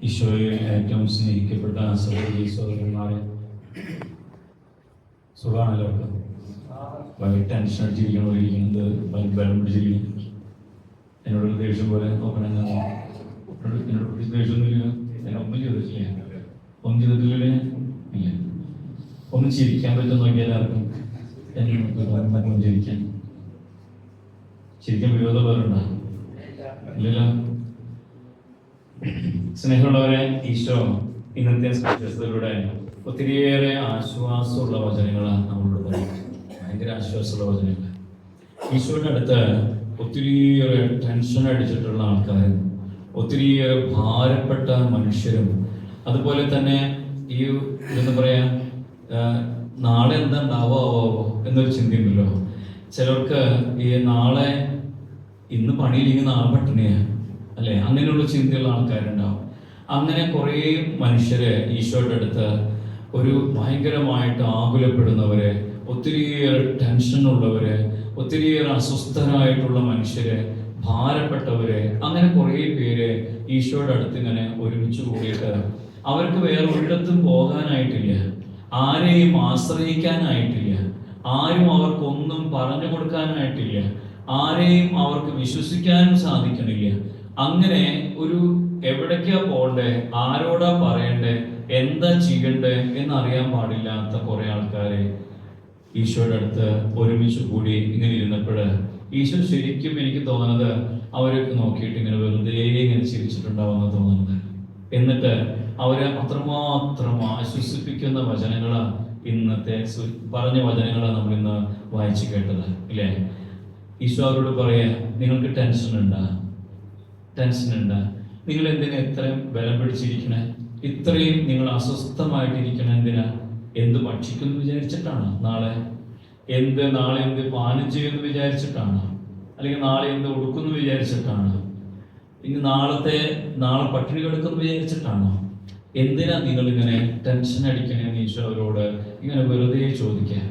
ഈശോയിൽ ഏറ്റവും സ്നേഹിക്കപ്പെട്ട സഹോദരി സഹോദരന്മാരെ, സുഖമാണല്ലോ. ഭയങ്കര ടെൻഷൻ അടിച്ചിരിക്കണോരിക്കുന്നത് ബലം പിടിച്ചിരിക്കുന്നു. എന്നോട് ദേഷ്യം പോലെ നോക്കണം. എന്നോട് ദേഷ്യമൊന്നുമില്ല. ഞാൻ ഒന്നും ചെയ്തിട്ടില്ല. ഒന്നും ചെയ്തിട്ടില്ലേ? ഇല്ല. ഒന്ന് ചിരിക്കാൻ പറ്റും നോക്കിയാൽ എല്ലാവർക്കും എന്നെ ചിരിക്കാൻ വിരോധ പേരുണ്ടോ? ഇല്ലല്ലോ. സ്നേഹമുള്ളവരെ, ഈശോ ഇന്നത്തെ സ്പർശത്തിലൂടെ ഒത്തിരിയേറെ ആശ്വാസമുള്ള വചനങ്ങളാണ് നമ്മളോട് പറയുന്നത്. ഭയങ്കര ആശ്വാസമുള്ള വചനങ്ങൾ. ഈശോയുടെ അടുത്ത് ഒത്തിരിയേറെ ടെൻഷൻ അടിച്ചിട്ടുള്ള ആൾക്കാരും ഒത്തിരിയേറെ ഭാരപ്പെട്ട മനുഷ്യരും, അതുപോലെ തന്നെ ഈ എന്താ പറയാ, നാളെ എന്താ ഉണ്ടാവോ എന്നൊരു ചിന്തയുണ്ടല്ലോ ചിലർക്ക്. ഈ നാളെ ഇന്ന് പണിയില്ലെങ്കിൽ നാളെ പട്ടിണിയാണ് അല്ലെ, അങ്ങനെയുള്ള ചിന്തയുള്ള ആൾക്കാരുണ്ടാവും. അങ്ങനെ കുറേ മനുഷ്യര് ഈശോയുടെ അടുത്ത് ഒരു ഭയങ്കരമായിട്ട് ആകുലപ്പെടുന്നവര്, ഒത്തിരിയേറെ ടെൻഷനുള്ളവര്, ഒത്തിരിയേറെ അസ്വസ്ഥരായിട്ടുള്ള മനുഷ്യര്, ഭാരപ്പെട്ടവര്, അങ്ങനെ കുറേ പേര് ഈശോയുടെ അടുത്ത് ഇങ്ങനെ ഒരുമിച്ച് കൂടിയിട്ട് അവർക്ക് വേറെ ഒരിടത്തും പോകാനായിട്ടില്ല, ആരെയും ആശ്രയിക്കാനായിട്ടില്ല, ആരും അവർക്കൊന്നും പറഞ്ഞു കൊടുക്കാനായിട്ടില്ല, ആരെയും അവർക്ക് വിശ്വസിക്കാനും സാധിക്കണില്ല. അങ്ങനെ ഒരു എവിടേക്കാ പോണ്ടേ, ആരോടാ പറയണ്ടേ, എന്താ ചെയ്യണ്ടേ എന്നറിയാൻ പാടില്ലാത്ത കുറെ ആൾക്കാരെ ഈശോയുടെ അടുത്ത് ഒരുമിച്ച് കൂടി ഇങ്ങനെ ഇരുന്നപ്പോൾ ഈശോ ശരിക്കും എനിക്ക് തോന്നുന്നത് അവരൊക്കെ നോക്കിയിട്ട് ഇങ്ങനെ വെറുതെ ഇങ്ങനെ ചിരിച്ചിട്ടുണ്ടാവുമെന്ന് തോന്നുന്നത്. എന്നിട്ട് അവരെ അത്രമാത്രം ആശ്വസിപ്പിക്കുന്ന വചനങ്ങളാണ് ഇന്നത്തെ പറഞ്ഞ വചനങ്ങളാണ് നമ്മൾ ഇന്ന് വായിച്ചു കേട്ടത് ഇല്ലേ. ഈശോ അവരോട് പറയാ, നിങ്ങൾക്ക് ടെൻഷൻ ഉണ്ടാ? നിങ്ങൾ എന്തിനാ ഇത്രയും ബലം പിടിച്ചിരിക്കണേ? ഇത്രയും നിങ്ങൾ അസ്വസ്ഥമായിട്ടിരിക്കണ എന്തിനാ? എന്ത് ഭക്ഷിക്കുന്നു വിചാരിച്ചിട്ടാണോ? നാളെ എന്ത് പാനം ചെയ്യുമെന്ന് വിചാരിച്ചിട്ടാണോ? അല്ലെങ്കിൽ നാളെ എന്ത് ഉടുക്കുന്നു വിചാരിച്ചിട്ടാണോ? ഇനി നാളെ പട്ടിണി കിടക്കുന്നു വിചാരിച്ചിട്ടാണോ? എന്തിനാ നിങ്ങൾ ഇങ്ങനെ ടെൻഷൻ അടിക്കണേന്ന് ഈശോ അവരോട് ഇങ്ങനെ വെറുതെ ചോദിക്കാം.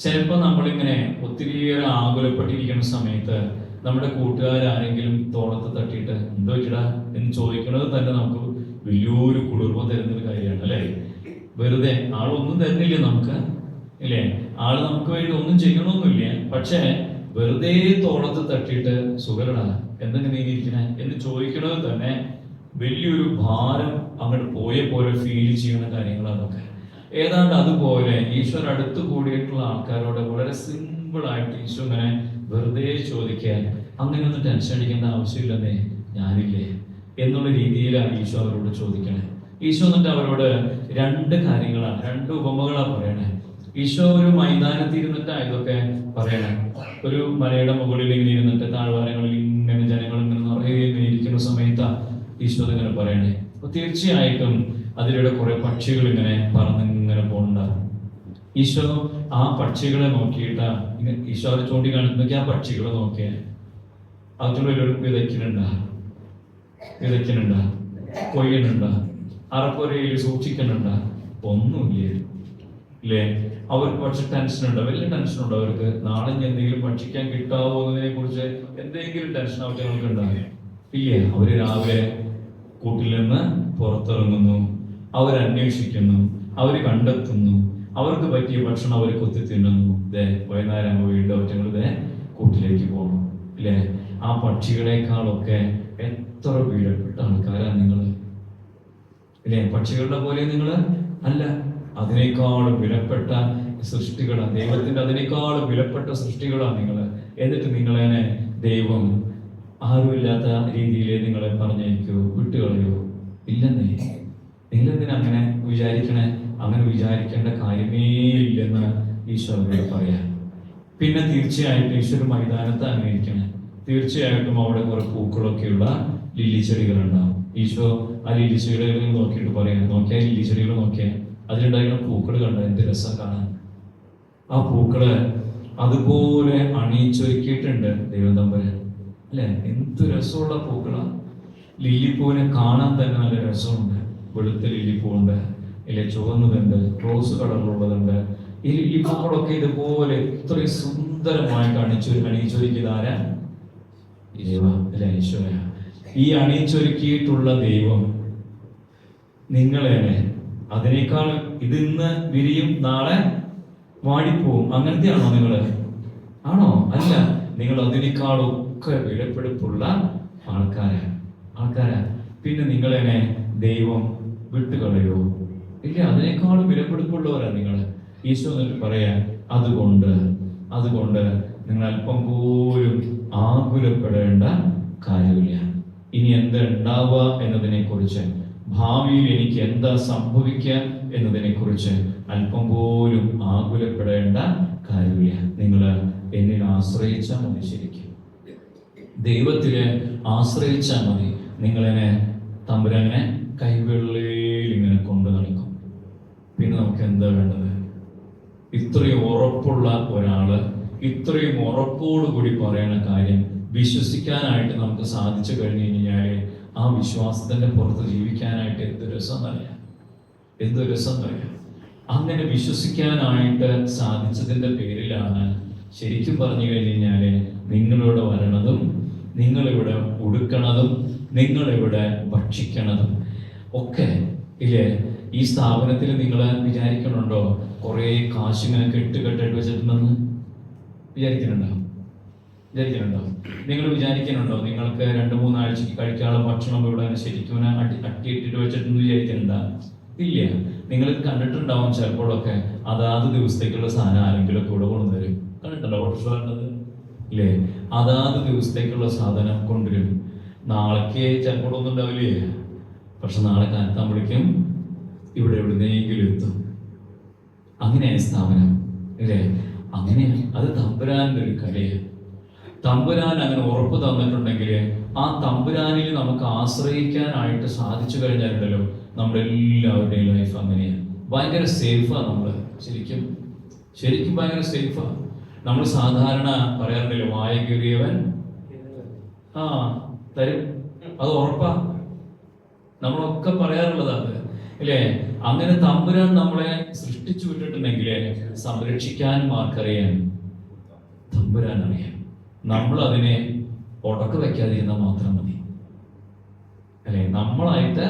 ചിലപ്പോൾ നമ്മളിങ്ങനെ ഒത്തിരിയേറെ ആകുലപ്പെട്ടിരിക്കുന്ന സമയത്ത് നമ്മുടെ കൂട്ടുകാരാരെങ്കിലും തോളത്ത് തട്ടിയിട്ട് എന്തോ വെച്ചിടാ എന്ന് ചോദിക്കുന്നത് തന്നെ നമുക്ക് വലിയൊരു കുളിർമ തരുന്നൊരു കാര്യമാണ് അല്ലേ. വെറുതെ ആളൊന്നും തരുന്നില്ല നമുക്ക് ഇല്ലേ, ആള് നമുക്ക് വേണ്ടി ഒന്നും ചെയ്യണമെന്നില്ല, പക്ഷേ വെറുതെ തോളത്ത് തട്ടിയിട്ട് സുഖലടാ എന്തെങ്കിലും ഇരിക്കണേ എന്ന് ചോദിക്കുന്നത് തന്നെ വലിയൊരു ഭാരം അങ്ങോട്ട് പോയ പോലെ ഫീൽ ചെയ്യുന്ന കാര്യങ്ങളാണ് അതൊക്കെ. ഏതാണ്ട് അതുപോലെ ഈശോയുടെ അടുത്ത് കൂടിയിട്ടുള്ള ആൾക്കാരോട് വളരെ സിമ്പിളായിട്ട് ഈശോ ഇങ്ങനെ വെറുതെ ചോദിക്കാൻ, അങ്ങനെയൊന്നും ടെൻഷൻ അടിക്കേണ്ട ആവശ്യമില്ലെന്നേ, ഞാനില്ലേ എന്നുള്ള രീതിയിലാണ് ഈശോ അവരോട് ചോദിക്കണേ. ഈശോ എന്നിട്ട് അവരോട് രണ്ട് കാര്യങ്ങളാണ്, രണ്ട് ഉപമകളാണ് പറയണേ. ഈശോ ഒരു മൈതാനത്ത് ഇരുന്നിട്ടാണ് ഇതൊക്കെ പറയണേ. ഒരു മലയുടെ മുകളിൽ ഇങ്ങനെ ഇരുന്നിട്ട് താഴ്വാരങ്ങളിൽ ഇങ്ങനെ ജനങ്ങൾ ഇങ്ങനെ നിറയെ ഇരിക്കുന്ന സമയത്താണ് ഈശോ ഇങ്ങനെ പറയണേ. അപ്പൊ തീർച്ചയായിട്ടും അതിലൂടെ കുറെ പക്ഷികൾ ഇങ്ങനെ പറന്നിങ്ങനെ പോകണ്ടാവും. ഈശോ ആ പക്ഷികളെ നോക്കിയിട്ടാ ഈശോ അവരെ ചൂണ്ടിക്കാണിക്കുന്നൊക്കെ ആ പക്ഷികളെ നോക്കിയ അതിലൊരു വിതയ്ക്കുന്നുണ്ടാ, കൊയ്യുന്നുണ്ടാ, അറപ്പൊരയിൽ സൂക്ഷിക്കുന്നുണ്ടാ? ഒന്നുമില്ലേ ഇല്ലേ. അവർക്ക് പക്ഷെ ടെൻഷനുണ്ടോ? വലിയ ടെൻഷനുണ്ടോ അവർക്ക്? നാളെ എന്തെങ്കിലും ഭക്ഷിക്കാൻ കിട്ടാവോ എന്നതിനെ കുറിച്ച് എന്തെങ്കിലും ടെൻഷൻ അവർക്ക് ഉണ്ടാകും ഇല്ലേ. അവര് രാവിലെ കൂട്ടിൽ നിന്ന് പുറത്തിറങ്ങുന്നു, അവരന്വേഷിക്കുന്നു, അവർ കണ്ടെത്തുന്നു, അവർക്ക് പറ്റിയ ഭക്ഷണം അവർ കൊത്തി തിന്നുന്നു. വൈകുന്നേരം വീണ്ടും ഒറ്റങ്ങൾ കൂട്ടിലേക്ക് പോകണം ഇല്ലേ. ആ പക്ഷികളെക്കാളൊക്കെ എത്ര വിലപ്പെട്ട ആൾക്കാരാണ് നിങ്ങൾ ഇല്ലേ. പക്ഷികളുടെ പോലെ നിങ്ങൾ അല്ല, അതിനേക്കാളും വിലപ്പെട്ട സൃഷ്ടികളാണ് ദൈവത്തിന്റെ, അതിനേക്കാളും വിലപ്പെട്ട സൃഷ്ടികളാണ് നിങ്ങൾ. എന്നിട്ട് നിങ്ങളെ ദൈവം ആരുമില്ലാത്ത രീതിയിൽ നിങ്ങളെ പറഞ്ഞേക്കോ, വിട്ടുകളയോ? ഇല്ലെന്നേ. നിങ്ങളെന്തിനാ അങ്ങനെ വിചാരിക്കണേ? അങ്ങനെ വിചാരിക്കേണ്ട കാര്യമേ ഇല്ലെന്ന് ഈശോ അവരോട് പറയാം. പിന്നെ തീർച്ചയായിട്ടും ഈശോ ഒരു മൈതാനത്ത് അങ്ങനെ ഇരിക്കണേ. തീർച്ചയായിട്ടും അവിടെ കുറെ പൂക്കളൊക്കെയുള്ള ലില്ലി ചെടികളുണ്ടാവും. ഈശോ ആ ലില്ലി ചെടികൾ നോക്കിയിട്ട് പറയാം, നോക്കിയാൽ ലില്ലി ചെടികൾ നോക്കിയാൽ അതിലുണ്ടായിരുന്ന പൂക്കൾ കണ്ട എന്ത് രസം കാണാൻ. ആ പൂക്കള് അതുപോലെ അണിയിച്ചൊരുക്കിയിട്ടുണ്ട് ദൈവം തമ്പുരാൻ അല്ലെ. എന്ത് രസമുള്ള പൂക്കളാ. ലില്ലിപ്പൂവിനെ കാണാൻ തന്നെ നല്ല രസമുണ്ട്. വെളുത്ത ലില്ലിപ്പൂവുണ്ട് അല്ലെ, ചുവന്നതുണ്ട്, റോസ് കളറിലുള്ളതുണ്ട്. ഈ ലില്ലിപ്പൂക്കളൊക്കെ ഇതുപോലെ ഇത്രയും സുന്ദരമായിട്ട് അണിയിച്ചൊരുക്കിയത് ആരാ? ദൈവം അല്ലെ, ഈശോയാ. ഈ അണിയിച്ചൊരുക്കിയിട്ടുള്ള ദൈവം നിങ്ങളെ അതിനേക്കാൾ ഇതിന്ന് വിരിയും നാളെ വാടിപ്പോവും, അങ്ങനത്തെയാണോ നിങ്ങള്? ആണോ? അല്ല, നിങ്ങൾ അതിനേക്കാളൊക്കെ വിലപിടിപ്പുള്ള ആൾക്കാരാ. പിന്നെ നിങ്ങളെ ദൈവം വിട്ടുകളയോ? ഇല്ല, അതിനേക്കാളും വിലപിടിപ്പുള്ളവരാ നിങ്ങൾ. ഈശോ എന്നിട്ട് പറയാ, അതുകൊണ്ട് നിങ്ങൾ അല്പം പോലും ആകുലപ്പെടേണ്ട കാര്യമില്ല. ഇനി എന്താ ഉണ്ടാവുക എന്നതിനെ കുറിച്ച്, ഭാവിയിൽ എനിക്ക് എന്താ സംഭവിക്കുക എന്നതിനെ കുറിച്ച് അല്പം പോലും ആകുലപ്പെടേണ്ട കാര്യമില്ല. നിങ്ങൾ എന്നിൽ ആശ്രയിച്ചാൽ മതി. ശരിക്കും ദൈവത്തില് ആശ്രയിച്ചാൽ മതി. നിങ്ങളെന്നെ തമ്പുരാനെ കൈവെള്ളയിൽ ഇങ്ങനെ കൊണ്ടു നടക്കും. പിന്നെ നമുക്ക് എന്താ വേണ്ടത്? ഇത്രയും ഉറപ്പുള്ള ഒരാള് ഇത്രയും ഉറപ്പോടുകൂടി പറയുന്ന കാര്യം വിശ്വസിക്കാനായിട്ട് നമുക്ക് സാധിച്ചു കഴിഞ്ഞു കഴിഞ്ഞാല് ആ വിശ്വാസത്തിന്റെ പുറത്ത് ജീവിക്കാനായിട്ട് എന്ത് രസം പറയാം. അങ്ങനെ വിശ്വസിക്കാനായിട്ട് സാധിച്ചതിന്റെ പേരിലാണ് ശരിക്കും പറഞ്ഞു കഴിഞ്ഞാല് നിങ്ങളിവിടെ വരണതും നിങ്ങളിവിടെ ഉടുക്കണതും നിങ്ങളിവിടെ ഭക്ഷിക്കണതും ഒക്കെ ഇല്ലേ? ഈ സ്ഥാപനത്തിൽ നിങ്ങൾ വിചാരിക്കണുണ്ടോ കുറെ കാശിങ്ങനെ കെട്ടിട്ട് വെച്ചിട്ടുണ്ടെന്ന്? വിചാരിക്കുന്നുണ്ടോ? നിങ്ങൾ വിചാരിക്കുന്നുണ്ടോ നിങ്ങൾക്ക് 2-3 ആഴ്ചക്ക് കഴിക്കാനുള്ള ഭക്ഷണം ഇവിടെ ശരിക്കും അട്ടിയിട്ടിട്ട് വെച്ചിട്ടെന്ന് വിചാരിക്കുന്നുണ്ടോ? ഇല്ല. നിങ്ങൾ കണ്ടിട്ടുണ്ടാവും ചിലപ്പോഴൊക്കെ അതാത് ദിവസത്തേക്കുള്ള സാധനം ആരെങ്കിലും കൂടെ കൊണ്ടുവരും. കണ്ടിട്ടുണ്ടോ ഓട്ടോറിക്ഷ? ഇല്ലേ? അതാത് ദിവസത്തേക്കുള്ള സാധനം കൊണ്ടുവരും. നാളേക്ക് ചിലപ്പോൾ ഒന്നും ഉണ്ടാവില്ലേ, പക്ഷെ നാളെ കാലത്താകുമ്പോഴേക്കും ഇവിടെ എവിടുന്നെങ്കിലും എത്തും. അങ്ങനെയായ സ്ഥാപനം അല്ലേ? അങ്ങനെയാണ്. അത് തമ്പുരാന്റെ ഒരു കലയാണ്. തമ്പുരാൻ അങ്ങനെ ഉറപ്പ് തന്നിട്ടുണ്ടെങ്കിൽ ആ തമ്പുരാനിൽ നമുക്ക് ആശ്രയിക്കാനായിട്ട് സാധിച്ചു കഴിഞ്ഞാലുണ്ടല്ലോ നമ്മുടെ എല്ലാവരുടെയും ലൈഫ് അങ്ങനെയാണ്. ഭയങ്കര സേഫാണ്. നമ്മൾ ശരിക്കും ഭയങ്കര സേഫാണ്. നമ്മൾ സാധാരണ പറയാറുണ്ടല്ലോ, വായ കീറിയവൻ തരും, അത് ഉറപ്പാ. നമ്മളൊക്കെ പറയാറുള്ളത് അത് അല്ലേ? അങ്ങനെ തമ്പുരാൻ നമ്മളെ സൃഷ്ടിച്ചു വിട്ടിട്ടുണ്ടെങ്കിൽ സംരക്ഷിക്കാനും ആർക്കറിയാൻ? തമ്പുരാൻ അറിയാം. നമ്മൾ അതിനെ ഉടക്ക് വെക്കാതിരുന്നാൽ മാത്രം മതി അല്ലെ? നമ്മളായിട്ട്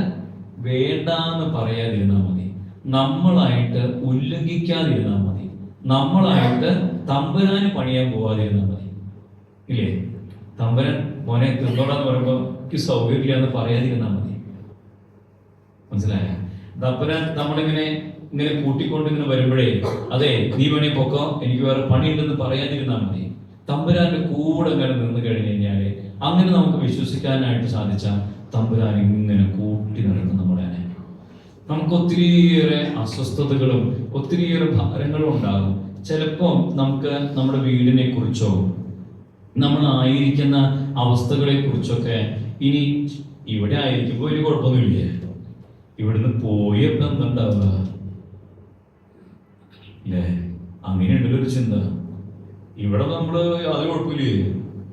വേണ്ടാന്ന് പറയാതിരുന്നാൽ മതി, നമ്മളായിട്ട് ഉല്ലംഘിക്കാതിരുന്നാൽ മതി, നമ്മളായിട്ട് തമ്പുരാന് പണിയാൻ പോവാതിരുന്നാൽ മതി. ഇല്ലേ? തമ്പുരാൻ മോനെ തിന്നോടാന്ന് പറയുമ്പോ എനിക്ക് സൗകര്യമില്ല എന്ന് പറയാതിരുന്നാൽ മതി. മനസ്സിലായ? തമ്പുരാൻ നമ്മളിങ്ങനെ കൂട്ടിക്കൊണ്ട് ഇങ്ങനെ വരുമ്പോഴേ അതെ നീ വേണേ പൊക്കോ, എനിക്ക് വേറെ പണിയുണ്ടെന്ന് പറയാതിരുന്നാൽ മതി. തമ്പുരാന്റെ കൂടെ ഇങ്ങനെ നിന്ന് കഴിഞ്ഞു കഴിഞ്ഞാല് അങ്ങനെ നമുക്ക് വിശ്വസിക്കാനായിട്ട് സാധിച്ചാൽ തമ്പുരാൻ ഇങ്ങനെ കൂട്ടി നടക്കും നമ്മളെ. നമുക്ക് ഒത്തിരിയേറെ അസ്വസ്ഥതകളും ഒത്തിരിയേറെ ഭാരങ്ങളും ഉണ്ടാകും. ചിലപ്പോൾ നമുക്ക് നമ്മുടെ വീടിനെ കുറിച്ചോ നമ്മളായിരിക്കുന്ന അവസ്ഥകളെ കുറിച്ചൊക്കെ ഇനി ഇവിടെ ആയിരിക്കുമ്പോൾ ഒരു കുഴപ്പമൊന്നുമില്ലേ, ഇവിടുന്ന് പോയപ്പോ എന്തുണ്ടാവുക അല്ലേ? അങ്ങനെയുണ്ടല്ലോ ഒരു ചിന്ത. ഇവിടെ നമ്മള് അത് കുഴപ്പമില്ലേ,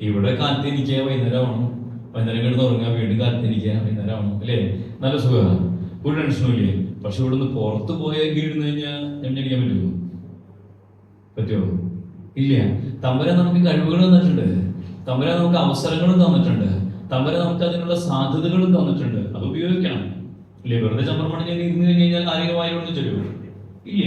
ഇവിടെ കാലത്തിരിക്കുക വൈകുന്നേരം ആവണം, വൈകുന്നേരം കിടന്ന് ഉറങ്ങാൻ വീണ്ടും കാലത്തിരിക്കുക വൈകുന്നേരം ആവണം അല്ലേ? നല്ല സുഖമാണ്, ഒരു ടെൻഷനും ഇല്ലേ. പക്ഷെ ഇവിടുന്ന് പുറത്ത് പോയെങ്കിൽ ഇരുന്ന് കഴിഞ്ഞാൽ എണ്ണടിക്കാൻ പറ്റുമോ? ഇല്ല. തമ്പുരാൻ നമുക്ക് കഴിവുകൾ തന്നിട്ടുണ്ട്, തമ്പുരാൻ നമുക്ക് അവസരങ്ങളും തന്നിട്ടുണ്ട്, തമ്പുരാൻ നമുക്ക് അതിനുള്ള സാധ്യതകളും തന്നിട്ടുണ്ട്. അത് ഉപയോഗിക്കണം ഇല്ലേ? വെറുതെ ചമ്മർമണി ഇരുന്ന് കഴിഞ്ഞാൽ ആരെങ്കിലും വായിലൊന്നും ചൊല്ലുമോ? ഇല്ല.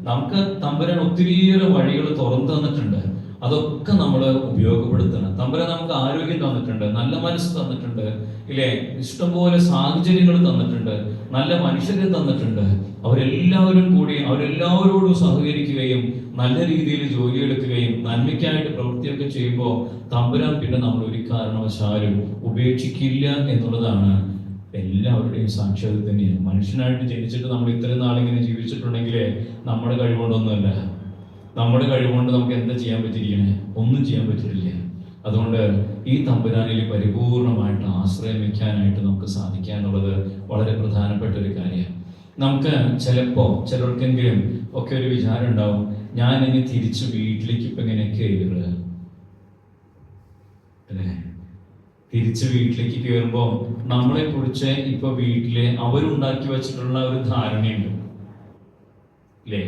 നമുക്ക് തമ്പുരാൻ ഒത്തിരിയേറെ വഴികൾ തുറന്നു തന്നിട്ടുണ്ട്. അതൊക്കെ നമ്മൾ ഉപയോഗപ്പെടുത്തണം. തമ്പുരാൻ നമുക്ക് ആരോഗ്യം തന്നിട്ടുണ്ട്, നല്ല മനസ്സ് തന്നിട്ടുണ്ട് ഇല്ലേ? ഇഷ്ടംപോലെ സാഹചര്യങ്ങൾ തന്നിട്ടുണ്ട്, നല്ല മനുഷ്യരെ തന്നിട്ടുണ്ട്. അവരെല്ലാവരോടും സഹകരിക്കുകയും നല്ല രീതിയിൽ ജോലിയെടുക്കുകയും നന്മയ്ക്കായിട്ട് പ്രവൃത്തിയൊക്കെ ചെയ്യുമ്പോൾ തമ്പുരാൻ പിന്നെ നമ്മൾ ഒരു കാരണവശാലും ഉപേക്ഷിക്കില്ല എന്നുള്ളതാണ് എല്ലാവരുടെയും സാക്ഷ്യത തന്നെയാണ്. മനുഷ്യനായിട്ട് ജനിച്ചിട്ട് നമ്മൾ ഇത്രയും നാളിങ്ങനെ ജീവിച്ചിട്ടുണ്ടെങ്കിൽ നമ്മുടെ കഴിവുകൊണ്ടൊന്നുമല്ല. നമ്മുടെ കഴിവുകൊണ്ട് നമുക്ക് എന്താ ചെയ്യാൻ പറ്റിയിരിക്കണേ? ഒന്നും ചെയ്യാൻ പറ്റിയിട്ടില്ല. അതുകൊണ്ട് ഈ തമ്പുരാനിൽ പരിപൂർണമായിട്ട് ആശ്രയം വയ്ക്കാനായിട്ട് നമുക്ക് സാധിക്കുക എന്നുള്ളത് വളരെ പ്രധാനപ്പെട്ട ഒരു കാര്യമാണ്. നമുക്ക് ചിലർക്കെങ്കിലും ഒക്കെ ഒരു വിചാരം ഉണ്ടാവും, ഞാൻ ഇനി തിരിച്ച് വീട്ടിലേക്ക് ഇപ്പൊ എങ്ങനെ കയറുക അല്ലേ? തിരിച്ച് വീട്ടിലേക്ക് കയറുമ്പോൾ നമ്മളെ കുറിച്ച് ഇപ്പൊ വീട്ടില് അവരുണ്ടാക്കി വെച്ചിട്ടുള്ള ഒരു ധാരണയുണ്ട് അല്ലേ?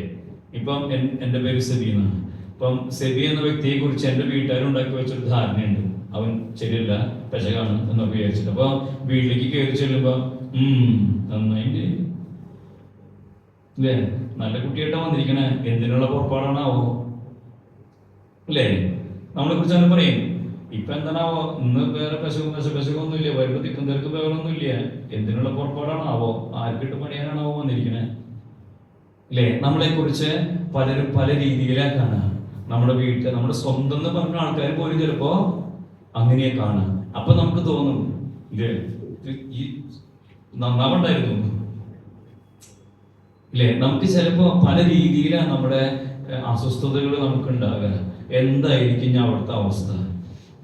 ഇപ്പം എൻ്റെ പേര് സെബി എന്നാണ്. ഇപ്പം സെബി എന്ന വ്യക്തിയെ കുറിച്ച് എൻ്റെ വീട്ടുകാരുണ്ടാക്കി വെച്ചൊരു ധാരണയുണ്ട്. അവൻ ശരിയല്ല, പെശകാണ് എന്നൊക്കെ വിചാരിച്ചിട്ട്. അപ്പൊ വീട്ടിലേക്ക് കയറി ചെല്ലുമ്പോ നന്നായിട്ട് അല്ലേ? നല്ല കുട്ടിയായിട്ടാ വന്നിരിക്കണേ. എന്തിനുള്ള പുറപ്പാടാണാവോ അല്ലേ? നമ്മളെ കുറിച്ച് അങ്ങനെ പറയും. ഇപ്പൊ എന്താണാവോ, ഇന്ന് വേറെ പെശകൊന്നും ഇല്ല, വരുമ്പോ തിക്കും തിരക്കും വേറൊന്നും ഇല്ല. എന്തിനുള്ള പുറപ്പാടാണാവോ? ആർക്കിട്ട് പണിയാനാണാവോ വന്നിരിക്കണേ അല്ലേ? നമ്മളെ കുറിച്ച് പലരും പല രീതിയിലാണ് കാണുക. നമ്മുടെ വീട്ടിൽ നമ്മുടെ സ്വന്തം എന്ന് പറഞ്ഞ ആൾക്കാർ പോലും ചിലപ്പോ അങ്ങനെയെ കാണുക. അപ്പൊ നമുക്ക് തോന്നും ഇത് ഈ നന്നാവണ്ടായിരുന്നു ഇല്ലേ? നമുക്ക് ചിലപ്പോ പല രീതിയിലാണ് നമ്മുടെ അസ്വസ്ഥതകൾ നമുക്ക് ഉണ്ടാകുക. എന്തായിരിക്കും ഞാൻ അവിടുത്തെ അവസ്ഥ?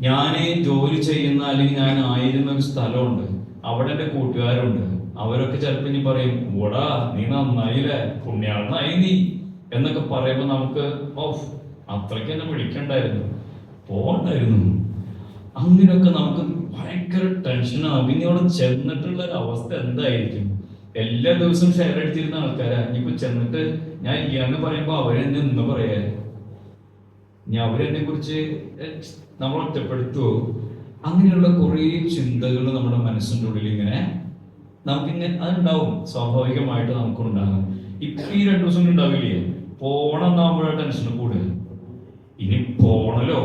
ഞാൻ ജോലി ചെയ്യുന്ന അല്ലെങ്കിൽ ഞാൻ ആയിരുന്ന ഒരു സ്ഥലമുണ്ട്, അവിടെ എൻ്റെ കൂട്ടുകാരുണ്ട്. അവരൊക്കെ ചിലപ്പോൾ ഇനി പറയും, ഓടാ നീ നന്നായില്ലേ, പുണ്യാളനായി നീ എന്നൊക്കെ പറയുമ്പോൾ നമുക്ക് അത്രയ്ക്ക് എന്നെ വിളിക്കണ്ടായിരുന്നു, പോകണ്ടായിരുന്നു. അങ്ങനെയൊക്കെ നമുക്ക് ഭയങ്കര ടെൻഷനാണ്. പിന്നെ അവിടെ ചെന്നിട്ടുള്ള ഒരു അവസ്ഥ എന്തായിരിക്കും? എല്ലാ ദിവസവും ഷെയർ അടിച്ചിരുന്ന ആൾക്കാരാ. ഇനിയിപ്പോ ചെന്നിട്ട് ഞാൻ ഇല്ലാന്ന് പറയുമ്പോ അവരെന്നെ ഒന്ന് പറയാ, ഇനി അവരെന്നെ കുറിച്ച് നമ്മൾ ഒറ്റപ്പെടുത്തുവോ? അങ്ങനെയുള്ള കുറെ ചിന്തകൾ നമ്മുടെ മനസ്സിൻ്റെ ഉള്ളിൽ ഇങ്ങനെ നമുക്കിങ്ങനെ അതുണ്ടാവും. സ്വാഭാവികമായിട്ട് നമുക്കുണ്ടാകും. ഇപ്പൊ ഈ 2 ദിവസം ഉണ്ടാവില്ലേ? പോണം എന്നാകുമ്പോഴാ ടെൻഷൻ കൂടുക. ഇനി പോണല്ലോ,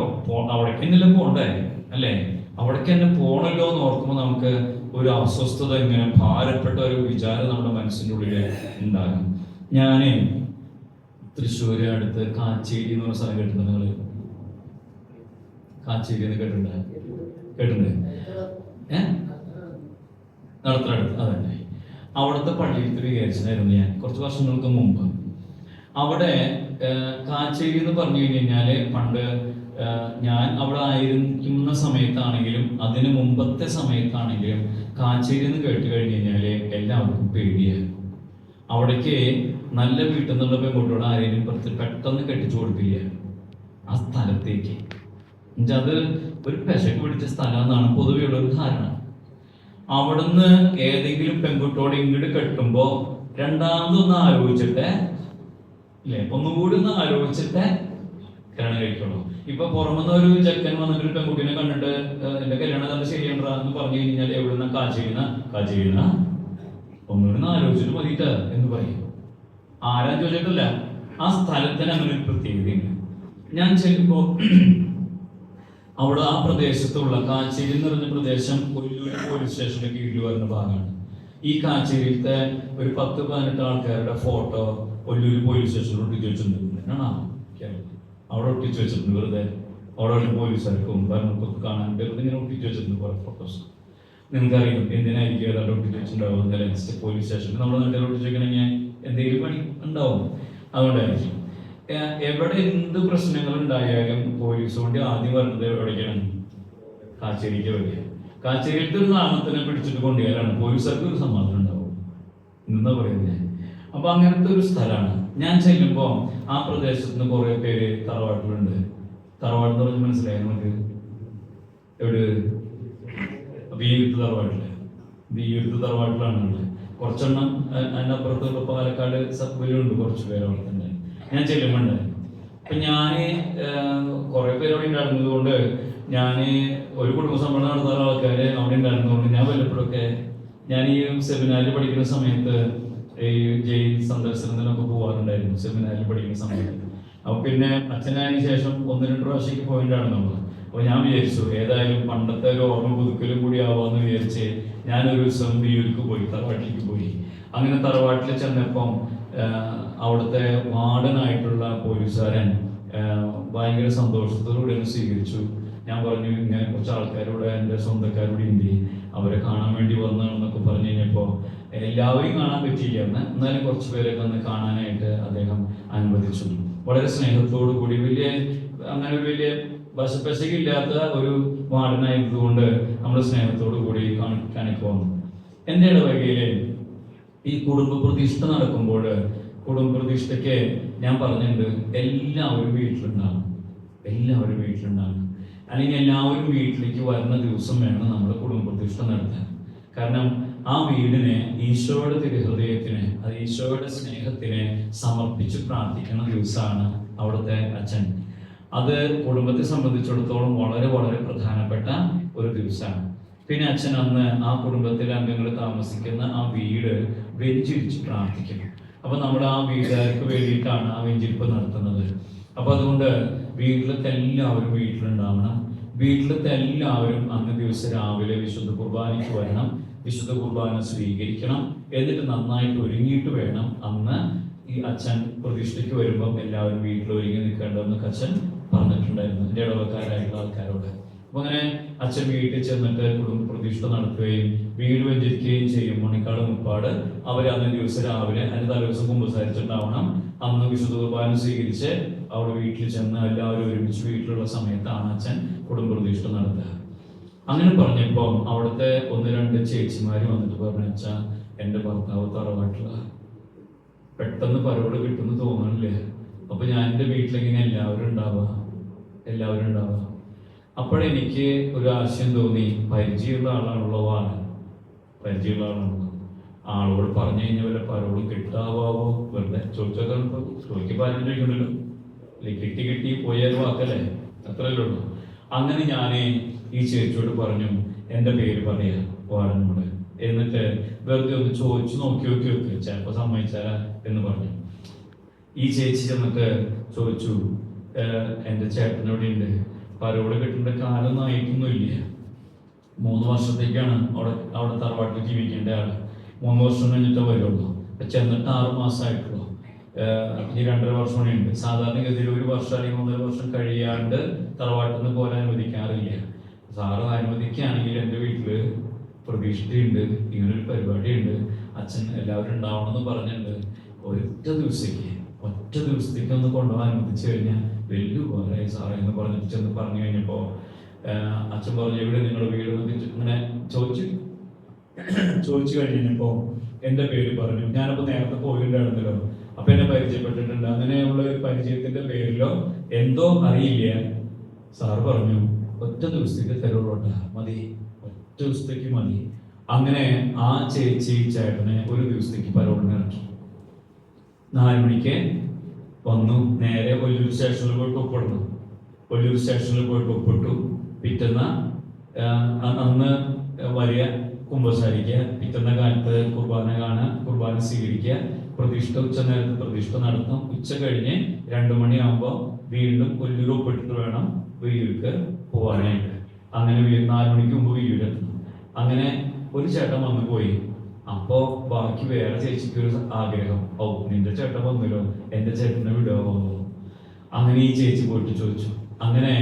അവിടേക്ക് തന്നെയല്ലേ പോണ്ടേ അല്ലേ? അവിടേക്ക് തന്നെ പോണല്ലോ എന്ന് ഓർക്കുമ്പോൾ നമുക്ക് ഒരു അസ്വസ്ഥത, ഇങ്ങനെ ഭാരപ്പെട്ട ഒരു വിചാരം നമ്മുടെ മനസ്സിൻ്റെ ഉള്ളിൽ ഉണ്ടാകും. ഞാന് തൃശ്ശൂര് അടുത്ത് കാച്ചേരി എന്ന് പറഞ്ഞ സ്ഥലം കേട്ടിട്ടുണ്ട് നിങ്ങള്? കാച്ചേരി എന്ന് കേട്ടിട്ടുണ്ട്? നടത്തടുത്ത് അതന്നെ. അവിടുത്തെ പള്ളിയിലത്തെ വിചാരിച്ചതായിരുന്നു ഞാൻ കുറച്ച് വർഷങ്ങൾക്ക് മുമ്പ്. അവിടെ കാച്ചേരി എന്ന് പറഞ്ഞു കഴിഞ്ഞാല് പണ്ട് ഞാൻ അവിടെ ആയിരിക്കുന്ന സമയത്താണെങ്കിലും അതിന് മുമ്പത്തെ സമയത്താണെങ്കിലും കാച്ചേരി എന്ന് കേട്ട് കഴിഞ്ഞ് കഴിഞ്ഞാല് എല്ലാവർക്കും പേടിയാണ്. അവിടേക്ക് നല്ല വീട്ടിൽ നിന്നുള്ള പെൺകുട്ടിയോട് ആരെങ്കിലും പെട്ടെന്ന് കെട്ടിച്ചു കൊടുക്കില്ല ആ സ്ഥലത്തേക്ക്. അത് ഒരു പെശക്ക് പിടിച്ച സ്ഥലം എന്നാണ് പൊതുവെയുള്ള ഒരു ധാരണ. അവിടുന്ന് ഏതെങ്കിലും പെൺകുട്ടിയോട് ഇങ്ങോട്ട് കെട്ടുമ്പോ രണ്ടാമതൊന്ന് ആലോചിച്ചിട്ട് ഇല്ലേ, ഒന്നുകൂടി ഒന്ന് ആലോചിച്ചിട്ട് കല്യാണം കഴിക്കുള്ളൂ. ഇപ്പൊ പുറമെന്ന് ഒരു ചെക്കൻ വന്നിട്ട് ഒരു പെൺകുട്ടിനെ കണ്ടിട്ട് എന്റെ കല്യാണം നല്ല ശരിയാണ്ടാ എന്ന് പറഞ്ഞു കഴിഞ്ഞാൽ എവിടുന്ന കാച്ചെയ്യുന്ന ഒന്നുകൂടി ആലോചിച്ചിട്ട് മതിയിട്ട് എന്ന് പറയും. ആരാ ചോദിച്ചിട്ടില്ല, ആ സ്ഥലത്തിന് അങ്ങനെ ഒരു പ്രത്യേകതയുണ്ട്. ഞാൻ ചെല്ലുമ്പോ അവിടെ ആ പ്രദേശത്തുള്ള കാച്ചേരി എന്ന് പറഞ്ഞ പ്രദേശം കൊല്ലൂർ പോലീസ് സ്റ്റേഷന്റെ കീഴിൽ വരുന്ന ഭാഗമാണ്. ഈ കാച്ചേരിയിലത്തെ ഒരു 10-18 ആൾക്കാരുടെ ഫോട്ടോ കൊല്ലൂർ പോലീസ് സ്റ്റേഷനിൽ ഒട്ടിച്ചു വെച്ചിട്ടുണ്ട്. അവിടെ ഒട്ടിച്ചു വെച്ചിട്ടുണ്ട് വെറുതെ. അവിടെ ഒരു പോലീസുകാർക്കും ഭരണക്കൊക്കെ കാണാൻ വെറുതെ ഇങ്ങനെ ഒട്ടിച്ചു വെച്ചിട്ടുണ്ട് കുറെ ഫോട്ടോസ്. നിങ്ങൾക്കറിയാം എന്തിനായിരിക്കും ഏതാണ്ട് ഒട്ടിച്ചു വെച്ചിട്ടുണ്ടാവും പോലീസ് സ്റ്റേഷനിൽ. നമ്മുടെ നാട്ടിൽ ഒട്ടിച്ചു വെക്കണമെങ്കിൽ എന്തെങ്കിലും പണി ഉണ്ടാവും, അതുകൊണ്ടായിരിക്കും. എവിടെ എന്ത് പ്രശ്നങ്ങൾ ഉണ്ടായാലും പോലീസ് കൊണ്ട് ആദ്യം വരുന്നത് എവിടേക്കാണ്? കാച്ചേരിക്ക് വരിക. കാച്ചേരിയിലത്തെ ഒരു നാമത്തിനെ പിടിച്ചിട്ട് കൊണ്ടുപോയാലാണ് പോലീസുകാർക്ക് ഒരു സമാധാനം ഉണ്ടാവും എന്താ പറയുന്നത്. അപ്പൊ അങ്ങനത്തെ ഒരു സ്ഥലമാണ്. ഞാൻ ചെല്ലുമ്പോ ആ പ്രദേശത്ത് നിന്ന് കുറെ പേര് തറവാട്ടിലുണ്ട്. തറവാട് എന്ന് പറഞ്ഞ് മനസ്സിലായി നമുക്ക്? എവിടെ? ബീയൂരത്ത് തറവാട്ടിലാണ് ഉള്ളത്. കുറച്ചെണ്ണം അതിനപ്പുറത്തുള്ള പാലക്കാട് സബ്ബിലുണ്ട് കുറച്ച് പേര് അവിടെ തന്നെ. ഞാൻ ചെല്ലുമ്പോണ്ട് അപ്പൊ ഞാന് കുറെ പേര് അവിടെ ഉണ്ടായിരുന്നത് കൊണ്ട് ഞാന് ഒരു കുടുംബ സമ്മേളനം നടത്തുന്ന ആൾക്കാര് അവിടെ ഉണ്ടായിരുന്നതുകൊണ്ട് ഞാൻ വല്ലപ്പോഴൊക്കെ ഞാൻ ഈ സെമിനാറിൽ പഠിക്കുന്ന സമയത്ത് ഈ ജയിൽ സന്ദർശനത്തിനൊക്കെ പോകാറുണ്ടായിരുന്നു സെമിനാറിൽ പഠിക്കുന്ന സമയത്ത്. അപ്പൊ പിന്നെ അച്ഛനായതിനു ശേഷം 1-2 പ്രാവശ്യം പോയിട്ടാണ് നമ്മൾ. അപ്പൊ ഞാൻ വിചാരിച്ചു ഏതായാലും പണ്ടത്തെ ഒരു ഓർമ്മ പുതുക്കലും കൂടി ആവാന്ന് വിചാരിച്ച് ഞാനൊരു ദിവസം ബിയൂർക്ക് പോയി, തറവാട്ടിലേക്ക് പോയി. അങ്ങനെ തറവാട്ടിൽ ചെന്നപ്പം അവിടുത്തെ വാർഡനായിട്ടുള്ള പോലീസുകാരൻ ഭയങ്കര സന്തോഷത്തോടുകൂടി എന്നെ സ്വീകരിച്ചു. ഞാൻ പറഞ്ഞു ഇങ്ങനെ കുറച്ച് ആൾക്കാരോട് എൻ്റെ സ്വന്തക്കാരോട് ഉണ്ട്, അവരെ കാണാൻ വേണ്ടി വന്നതെന്നൊക്കെ പറഞ്ഞു കഴിഞ്ഞപ്പോൾ എല്ലാവരെയും കാണാൻ പറ്റിയില്ല എന്ന്, എന്നാലും കുറച്ച് പേരൊക്കെ ഒന്ന് കാണാനായിട്ട് അദ്ദേഹം അനുവദിച്ചു. വളരെ സ്നേഹത്തോടു കൂടി അങ്ങനെ ഒരു വലിയ വശപ്പശകില്ലാത്ത ഒരു വാർഡനായതുകൊണ്ട് നമ്മൾ സ്നേഹത്തോടു കൂടി കാണിക്ക് വന്നു. എൻ്റെ ഇടവകയില് ഈ കുടുംബ പ്രതിഷ്ഠ നടക്കുമ്പോൾ കുടുംബ പ്രതിഷ്ഠയ്ക്ക് ഞാൻ പറഞ്ഞിട്ടുണ്ട് എല്ലാവരും വീട്ടിലുണ്ടാകും, അല്ലെങ്കിൽ എല്ലാവരും വീട്ടിലേക്ക് വരുന്ന ദിവസം വേണം നമ്മൾ കുടുംബ പ്രതിഷ്ഠ നടത്താൻ. കാരണം ആ വീടിനെ ഈശോയുടെ തിരുഹൃദയത്തിന്, അത് ഈശോയുടെ സ്നേഹത്തിന് സമർപ്പിച്ച് പ്രാർത്ഥിക്കുന്ന ദിവസമാണ് അവിടുത്തെ അച്ഛൻ. അത് കുടുംബത്തെ സംബന്ധിച്ചിടത്തോളം വളരെ വളരെ പ്രധാനപ്പെട്ട ഒരു ദിവസമാണ്. പിന്നെ അച്ഛൻ അന്ന് ആ കുടുംബത്തിലെ അംഗങ്ങൾ താമസിക്കുന്ന ആ വീട് വെഞ്ചിരിച്ച് പ്രാർത്ഥിക്കുന്നു. അപ്പൊ നമ്മൾ ആ വീട്ടുകാർക്ക് വേണ്ടിയിട്ടാണ് ആ വെഞ്ചിരിപ്പ് നടത്തുന്നത്. അപ്പൊ അതുകൊണ്ട് വീട്ടിലത്തെ എല്ലാവരും വീട്ടിലുണ്ടാവണം. വീട്ടിലത്തെ എല്ലാവരും അന്ന് ദിവസം രാവിലെ വിശുദ്ധ കുർബാനയ്ക്ക് വരണം, വിശുദ്ധ കുർബാന സ്വീകരിക്കണം. എന്നിട്ട് നന്നായിട്ട് ഒരുങ്ങിയിട്ട് വേണം അന്ന് ഈ അച്ഛൻ പ്രതിഷ്ഠയ്ക്ക് വരുമ്പം എല്ലാവരും വീട്ടിൽ ഒരുങ്ങി നിൽക്കേണ്ടതെന്ന് അച്ഛൻ പറഞ്ഞിട്ടുണ്ടായിരുന്നു എൻ്റെ ഇടവക്കാരായിട്ടുള്ള ആൾക്കാരോട്. അപ്പൊ അങ്ങനെ അച്ഛൻ വീട്ടിൽ ചെന്നിട്ട് കുടുംബ പ്രതിഷ്ഠ നടത്തുകയും വീട് വെഞ്ചരിക്കുകയും ചെയ്യും. മണിക്കാട് മുപ്പാട് അവർ അന്ന് ദിവസം രാവിലെ അതിന് തലേദിവസം കുമ്പസാരിച്ചിട്ടുണ്ടാവണം. അന്ന് വിശുദ്ധ കുർബാന സ്വീകരിച്ച് അവിടെ വീട്ടിൽ ചെന്ന് എല്ലാവരും ഒരുമിച്ച് വീട്ടിലുള്ള സമയത്താണ് അച്ഛൻ കുടുംബ പ്രതിഷ്ഠ നടത്തുക. അങ്ങനെ പറഞ്ഞപ്പോ അവിടുത്തെ 1-2 ചേച്ചിമാര് വന്നിട്ട് പറഞ്ഞു, അച്ഛാ എൻ്റെ ഭർത്താവ് തറവാട്ടില, പെട്ടെന്ന് പരോട് കിട്ടുമെന്ന് തോന്നണില്ലേ? അപ്പൊ ഞാൻ എൻ്റെ വീട്ടിലെങ്ങനെ എല്ലാവരും ഉണ്ടാവുക? അപ്പോഴെനിക്ക് ഒരു ആശയം തോന്നി, പരിചയമുള്ള ആളാണുള്ളതാണ്, ആളോട് പറഞ്ഞു കഴിഞ്ഞാൽ വല്ല പരോട് കിട്ടാവോ? വെറുതെ ചോദിക്കുമ്പോൾ ആരും ചോദിക്കണ്ടല്ലോ, കിട്ടി പോയാൽ വാക്കല്ലേ, അത്രയല്ലേ ഉള്ളൂ. അങ്ങനെ ഞാൻ ഈ ചേച്ചിയോട് പറഞ്ഞു, എൻ്റെ പേര് പറയാ വാർഡിനോട്, എന്നിട്ട് വെറുതെ ഒന്ന് ചോദിച്ചു നോക്കി ചിലപ്പോൾ സമ്മതിച്ചാലാ എന്ന് പറഞ്ഞു. ഈ ചേച്ചി ചെന്നിട്ട് ചോദിച്ചു, എൻ്റെ ചേട്ടനോടെയുണ്ട്, പരോട് കിട്ടേണ്ട കാലൊന്നും ആയിട്ടൊന്നുമില്ല, 3 വർഷത്തേക്കാണ് അവിടെ തറവാട്ടിൽ ജീവിക്കേണ്ട ആള്. 3 വർഷം കഴിഞ്ഞിട്ട് വരുള്ളൂ. ചെന്നിട്ട് 6 മാസമായിട്ടുള്ളൂ. ഇനി 2.5 വർഷം കൂടി ഉണ്ട്. സാധാരണഗതിയിൽ 1 വർഷം അല്ലെങ്കിൽ 1.5 വർഷം കഴിയാണ്ട് തറവാട്ടിൽ നിന്ന് പോരാൻ അനുവദിക്കാറില്ല. സാറ് അനുവദിക്കുകയാണെങ്കിൽ എൻ്റെ വീട്ടില് പ്രതീക്ഷിച്ചുണ്ട്, ഇങ്ങനൊരു പരിപാടിയുണ്ട്, അച്ഛൻ എല്ലാവരും ഉണ്ടാവണമെന്ന് പറഞ്ഞിട്ടുണ്ട്, ഒറ്റ ദിവസത്തേക്ക് ഒന്ന് കൊണ്ടുപോകാൻ അനുവദിച്ചു കഴിഞ്ഞാൽ വലിയ ഉപകാരമായി സാറേ എന്ന് പറഞ്ഞിട്ട് ചെന്ന് പറഞ്ഞു കഴിഞ്ഞപ്പോ അച്ഛൻ പറഞ്ഞു, എവിടെ നിങ്ങളുടെ വീട് ഇങ്ങനെ ചോദിച്ചു കഴിഞ്ഞപ്പോ എൻ്റെ പേര് പറഞ്ഞു. ഞാനപ്പോ നേരത്തെ പോയിട്ടുണ്ടായിരുന്നല്ലോ, അപ്പൊ എന്നെ പരിചയപ്പെട്ടിട്ടുണ്ട്. അങ്ങനെയുള്ള ഒരു പരിചയത്തിന്റെ പേരിലോ എന്തോ അറിയില്ല, സാറ് പറഞ്ഞു ഒറ്റ ദിവസത്തേക്ക് തരുള്ളൂട്ടാ, മതി, ഒറ്റ ദിവസത്തേക്ക് മതി. അങ്ങനെ ആ ചേച്ചി ചേട്ടനെ 1 ദിവസത്തേക്ക് പരോളിന് ഇറക്കി. 4 മണിക്ക് വന്നു, നേരെ ഒല്ലൂർ സ്റ്റേഷനിൽ പോയിട്ട് ഒപ്പിടുന്നു. ഒല്ലൂർ സ്റ്റേഷനിൽ പോയിട്ട് ഒപ്പിട്ടു. പിറ്റന്ന അന്ന് വലിയ കുമ്പസാരിക്കുക, പിറ്റന്ന കാലത്ത് കുർബാന കാണുക, കുർബാന സ്വീകരിക്കുക, പ്രതിഷ്ഠ ഉച്ച നേരത്ത് പ്രതിഷ്ഠ നടത്തും. ഉച്ച കഴിഞ്ഞ് 2 മണിയാകുമ്പോൾ വീണ്ടും ഒല്ലൂർ ഒപ്പിട്ടിട്ട് വേണം വീട്ടിലേക്ക് പോകാനായിട്ട്. അങ്ങനെ 4 മണിക്ക് മുമ്പ് വീട്ടിലെത്തണം. അങ്ങനെ ഒരു ചേട്ടൻ വന്നു പോയി. അപ്പോ ബാക്കി വേറെ ചേച്ചിക്ക് ഒരു ആഗ്രഹം, നിന്റെ ചേട്ടൻ വന്നല്ലോ, എന്റെ ചേട്ടനെ വിടുവോ? അങ്ങനെ ഈ ചേച്ചി പോയിട്ട് ചോദിച്ചു. അങ്ങനെ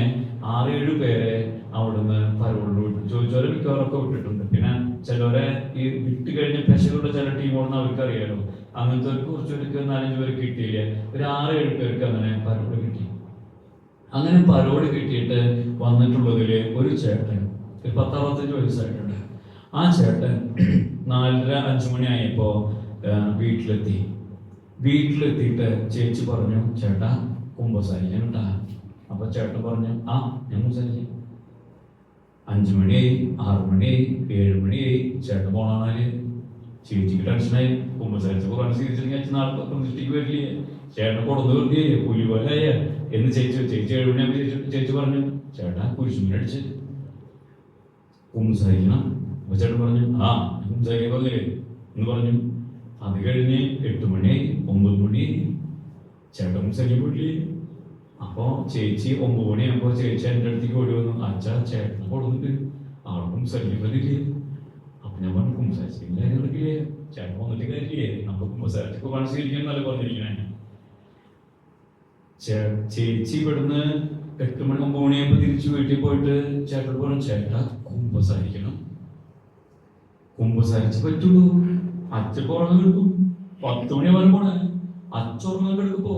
6-7 പേരെ അവിടുന്ന് പരോളിൽ വിട്ടു. ചോദിച്ചവരെ മിക്കവാറൊക്കെ വിട്ടിട്ടുണ്ട്. പിന്നെ ചിലവരെ ഈ വിട്ട് കഴിഞ്ഞ പെശകളുടെ ചില ടീമോടൊന്നും അവർക്ക് അറിയാലോ, അങ്ങനത്തെ കുറച്ചൊരു 4-5 പേര് കിട്ടിയില്ല. ഒരു 6-7 പേർക്ക് അങ്ങനെ പരോള് കിട്ടി. അങ്ങനെ പരോള് കിട്ടിയിട്ട് വന്നിട്ടുള്ളതില് ഒരു ചേട്ടൻ, ഒരു 10-65 വയസ്സായിട്ടുണ്ട്. ആ ചേട്ടൻ 4:30-5 മണിയായപ്പോ വീട്ടിലെത്തിയിട്ട് ചേച്ചി പറഞ്ഞു, ചേട്ടാ കുമ്പസാരിക്കാൻ കേട്ടാ. അപ്പൊ ചേട്ടൻ പറഞ്ഞു, ഞാൻ കുമ്പസാരിക്കാം. 5 മണിയായി, 6 മണിയായി, 7 മണിയായി. ചേട്ടൻ പോണാല് ചേച്ചിക്ക് ടെൻഷനായി. കുമ്പസാരിച്ചപ്പോ സ്വീകരിച്ചിട്ടുണ്ടെങ്കിൽ നാളെ പ്രതിഷ്ഠയ്ക്ക് വരില്ലേ, ചേട്ടനെ കൊടുന്നു വെറുതെ പുലി പോലെ എന്ന് ചേച്ചി 7 മണിയാകുമ്പോൾ ചേച്ചി പറഞ്ഞു, ചേട്ടാ കുരിശുമീനടിച്ച് കുമ്പസാരിക്കണം. അപ്പൊ ചേട്ടൻ പറഞ്ഞു, കുമ്പസാരിക്കാൻ പറഞ്ഞില്ലേ എന്ന് പറഞ്ഞു. അത് കഴിഞ്ഞ് 8 മണിയായി, 9 മണിയായി, ചേട്ടൻ കുമ്പസാരിക്കാൻ പോയില്ലേ. അപ്പൊ ചേച്ചി 9 മണിയാകുമ്പോ ചേച്ചി എൻ്റെ അടുത്തേക്ക് ഓടി വന്നു, അച്ഛാ ചേട്ടനെ കൊടുത്തിട്ട് ആളെ കുമ്പസാരിക്കാൻ പറ്റില്ലേ. അപ്പൊ ഞാൻ പറഞ്ഞു, കുമ്പസാരിച്ചിട്ട് കാര്യം നടക്കില്ലേ, ചേട്ടൻ വന്നിട്ട് കാര്യമില്ലേ, നമുക്ക് കുമ്പസാരിച്ചൊക്കെ മനസ്സിലിരിക്കാൻ നല്ല പറഞ്ഞിരിക്കണേ. ചേച്ചി ഇവിടുന്ന് 8 മണി 9 മണിയാകുമ്പോ തിരിച്ചു വീട്ടിൽ പോയിട്ട് ചേട്ടനോട് പറഞ്ഞു, ചേട്ടാ കുമ്പസാരിക്കണം. കുമ്പസാരിച്ച് പറ്റുള്ളൂ, അച്ഛക്ക് ഉറങ്ങാൻ കിടക്കും. 10 മണി വരെ പോണേ, അച്ഛ ഉറങ്ങാൻ കിടക്കുമ്പോ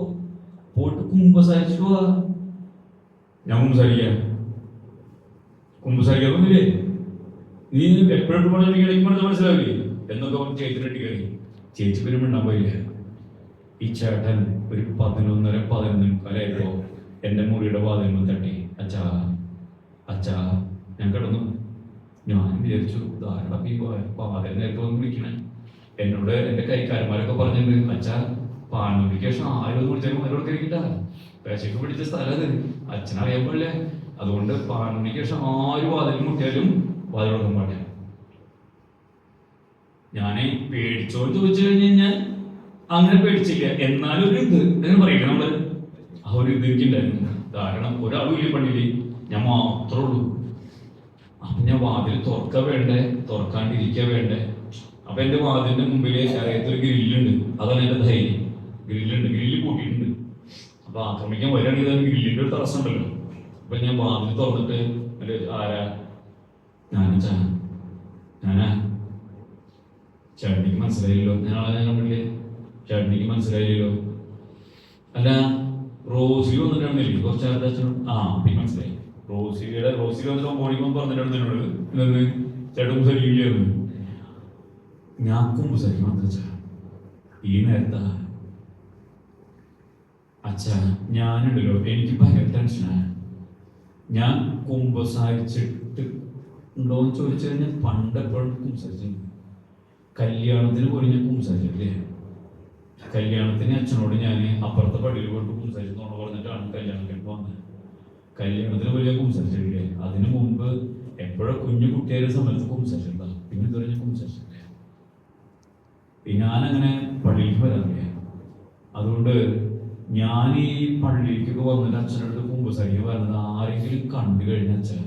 പോയിട്ട് കുമ്പസാരിച്ചിട്ട് പോവാ. ഞാൻ കുമ്പസാരിക്കാൻ വന്നില്ലേ, നീ എപ്പോഴും ഇടയ്ക്ക് മനസ്സിലാവില്ലേ എന്നൊക്കെ പറഞ്ഞ് ചേച്ചിട്ട് കയറി. ചേച്ചി പിന്നെ മിണ്ടാൻ പോയില്ലേ. ഈ ചേട്ടൻ ഒരു 11:30-11:45 എന്റെ മുറിയുടെ വാതിൽമ തട്ടി, അച്ഛാ ഞാൻ കിടന്നു. ഞാൻ വിചാരിച്ചു, ധാരാളം ഈ വാതിൽ നേരത്തെ വന്ന് വിളിക്കണേ. എന്നോട് എന്റെ കൈക്കാരന്മാരൊക്കെ പറഞ്ഞിട്ടുണ്ട്, അച്ഛാ പാനൂരിക്ക് ശേഷം ആരും വിളിച്ചാലും അതിലൊക്കെ ഇരിക്കട്ട, പേശയ്ക്ക് പിടിച്ച സ്ഥലം അത് അച്ഛനറിയാൻ പാടില്ലേ. അതുകൊണ്ട് പാനൂരിക്ക് ശേഷം ആരും വാതിൽ മുട്ടിയാലും വാതിലോടൊന്നും പാടില്ല. ഞാൻ പേടിച്ചോ ചോദിച്ചു കഴിഞ്ഞ് കഴിഞ്ഞാൽ അങ്ങനെ പേടിച്ചില്ല, എന്നാലും ഒരു ഇത് അങ്ങനെ പറയില്ല നമ്മള്. ആ ഒരു ഇത് എനിക്കുണ്ടായിരുന്നു. കാരണം ഒരാളും ഇല്ല പള്ളിയിൽ, ഞാൻ മാത്രമേ ഉള്ളൂ. അപ്പൊ ഞാൻ വാതിൽ തുറക്ക വേണ്ടേ, തുറക്കാണ്ടിരിക്കുക വേണ്ടേ. അപ്പൊ എന്റെ വാതിലിന്റെ മുമ്പിൽ അറിയാത്തൊരു ഗ്രില്ലുണ്ട്. അതാണ് എന്റെ ധൈര്യം. ഗ്രില്ലുണ്ട്, ഗ്രില്ല് കൂട്ടിയിട്ടുണ്ട്. അപ്പൊ ആക്രമിക്കാൻ വരികയാണെങ്കിൽ ഗ്രില്ലിന്റെ ഒരു തടസ്സം ഉണ്ടല്ലോ. അപ്പൊ ഞാൻ വാതിൽ തുറന്നിട്ട് ആരാ, ഞാനാ ചേട്ടനിക്ക് മനസ്സിലായില്ലോ, ഞാനാളെ ഞാൻ കണ്ടില്ലേ, ചേട്ടനിക്ക് മനസ്സിലായില്ലോ. അല്ല റോസി വന്നിട്ടാണെന്നില്ലേ കുറച്ച് നേരത്തെ അച്ഛനും പിന്നെ മനസ്സിലായി. റോസി വന്നിട്ട് ഓടിക്കുമ്പോൾ പറഞ്ഞിട്ടുണ്ടെന്നോട് ഇതെന്ന് ചേട്ടൻ കുമ്പസരിക്കില്ലായിരുന്നു. ഞാൻ കുമ്പസരിക്കും എന്താ വെച്ചാ ഈ നേരത്താ അച്ഛാ ഞാനുണ്ടല്ലോ, എനിക്ക് ഭയങ്കര ടെൻഷനാണ്. ഞാൻ കുമ്പസാരിച്ചിട്ട് ഉണ്ടോന്ന് ചോദിച്ചു കഴിഞ്ഞാൽ പണ്ടെപ്പോഴും കുമ്പസാരിച്ചിട്ടുണ്ട്. കല്യാണത്തിന് പോലും ഞാൻ കുമ്പസാരിച്ചിട്ടില്ലേ. കല്യാണത്തിന് അച്ഛനോട് ഞാൻ അപ്പുറത്തെ പള്ളിയിൽ പോയിട്ട് കുമ്പസാരിച്ചെന്നോട് പറഞ്ഞിട്ടാണ് കല്യാണത്തിന് വന്നത്. കല്യാണത്തിന് പോലും ഞാൻ കുമ്പസാരിച്ചിട്ടില്ലേ. അതിനു മുമ്പ് എപ്പോഴും കുഞ്ഞു കുട്ടിയായ സമയത്ത് കുമ്പസാരിച്ചിട്ടുണ്ടാകും. പിന്നെ ഇതുവരെ ഞാൻ കുമ്പസാരിച്ചിട്ടില്ല. ഞാനങ്ങനെ പള്ളിയിലേക്ക് വരാറില്ല. അതുകൊണ്ട് ഞാൻ ഈ പള്ളിയിലേക്കൊക്കെ വന്നിട്ട് അച്ഛനടുത്ത് കുമ്പസാരിക്കാൻ വരുന്നത് ആരെങ്കിലും കണ്ടു കഴിഞ്ഞ അച്ഛൻ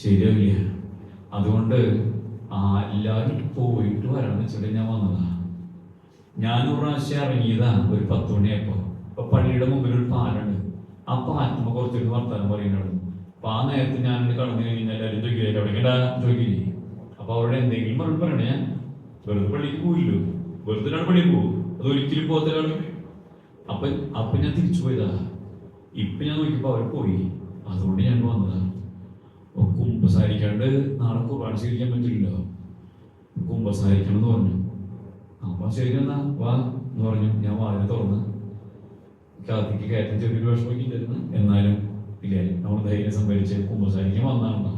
ശരിയാവില്ല. അതുകൊണ്ട് എല്ലാവരും പോയിട്ട് വരാന്ന് വെച്ചിട്ട് ഞാൻ വന്നതാ. ഞാനൊരു പ്രാവശ്യം ഇറങ്ങിയതാ ഒരു 10 മണിയായപ്പോ. അപ്പൊ പള്ളിയുടെ മുമ്പിൽ ഒരു പാലുണ്ട്. ആ പാലത്തുമ്പോ കുറച്ചൊരു വർത്താനം പറയുന്നുണ്ട്. അപ്പൊ ആ നേരത്തെ ഞാൻ കടന്നു കഴിഞ്ഞാൽ എല്ലാവരും ചോദിക്കില്ലേ എവിടേക്കണ്ടാ ചോദിക്കില്ലേ. അപ്പൊ അവിടെ എന്തെങ്കിലും മറുപടി പറയണേ. ഞാൻ വെറുതെ പള്ളിക്ക് പോയില്ലോ, വെറുതെ പള്ളിയിൽ പോകും, അത് ഒരിക്കലും പോകത്തിലാണ്. അപ്പൊ ഞാൻ തിരിച്ചു പോയതാ. ഇപ്പൊ ഞാൻ നോക്കിയപ്പോ അവർ പോയി. അതുകൊണ്ട് ഞാൻ വന്നതാ. കുമ്പസാരിക്കാണ്ട് നാളെ കുർബാന സ്വീകരിക്കാൻ പറ്റില്ലല്ലോ, കുമ്പസാരിക്കണം എന്ന് പറഞ്ഞു. അപ്പൊ ശരി എന്നാ വാ എന്ന് പറഞ്ഞു. ഞാൻ വാതിൽ തുറന്ന് കാത്തിക്ക് കയറ്റം ചെറിയൊരു വിഷമിക്കില്ലായിരുന്നു. എന്നാലും ഇല്ലേ, നമ്മൾ ധൈര്യം സംഭരിച്ച് കുമ്പസാരിക്കാൻ വന്നാണോ.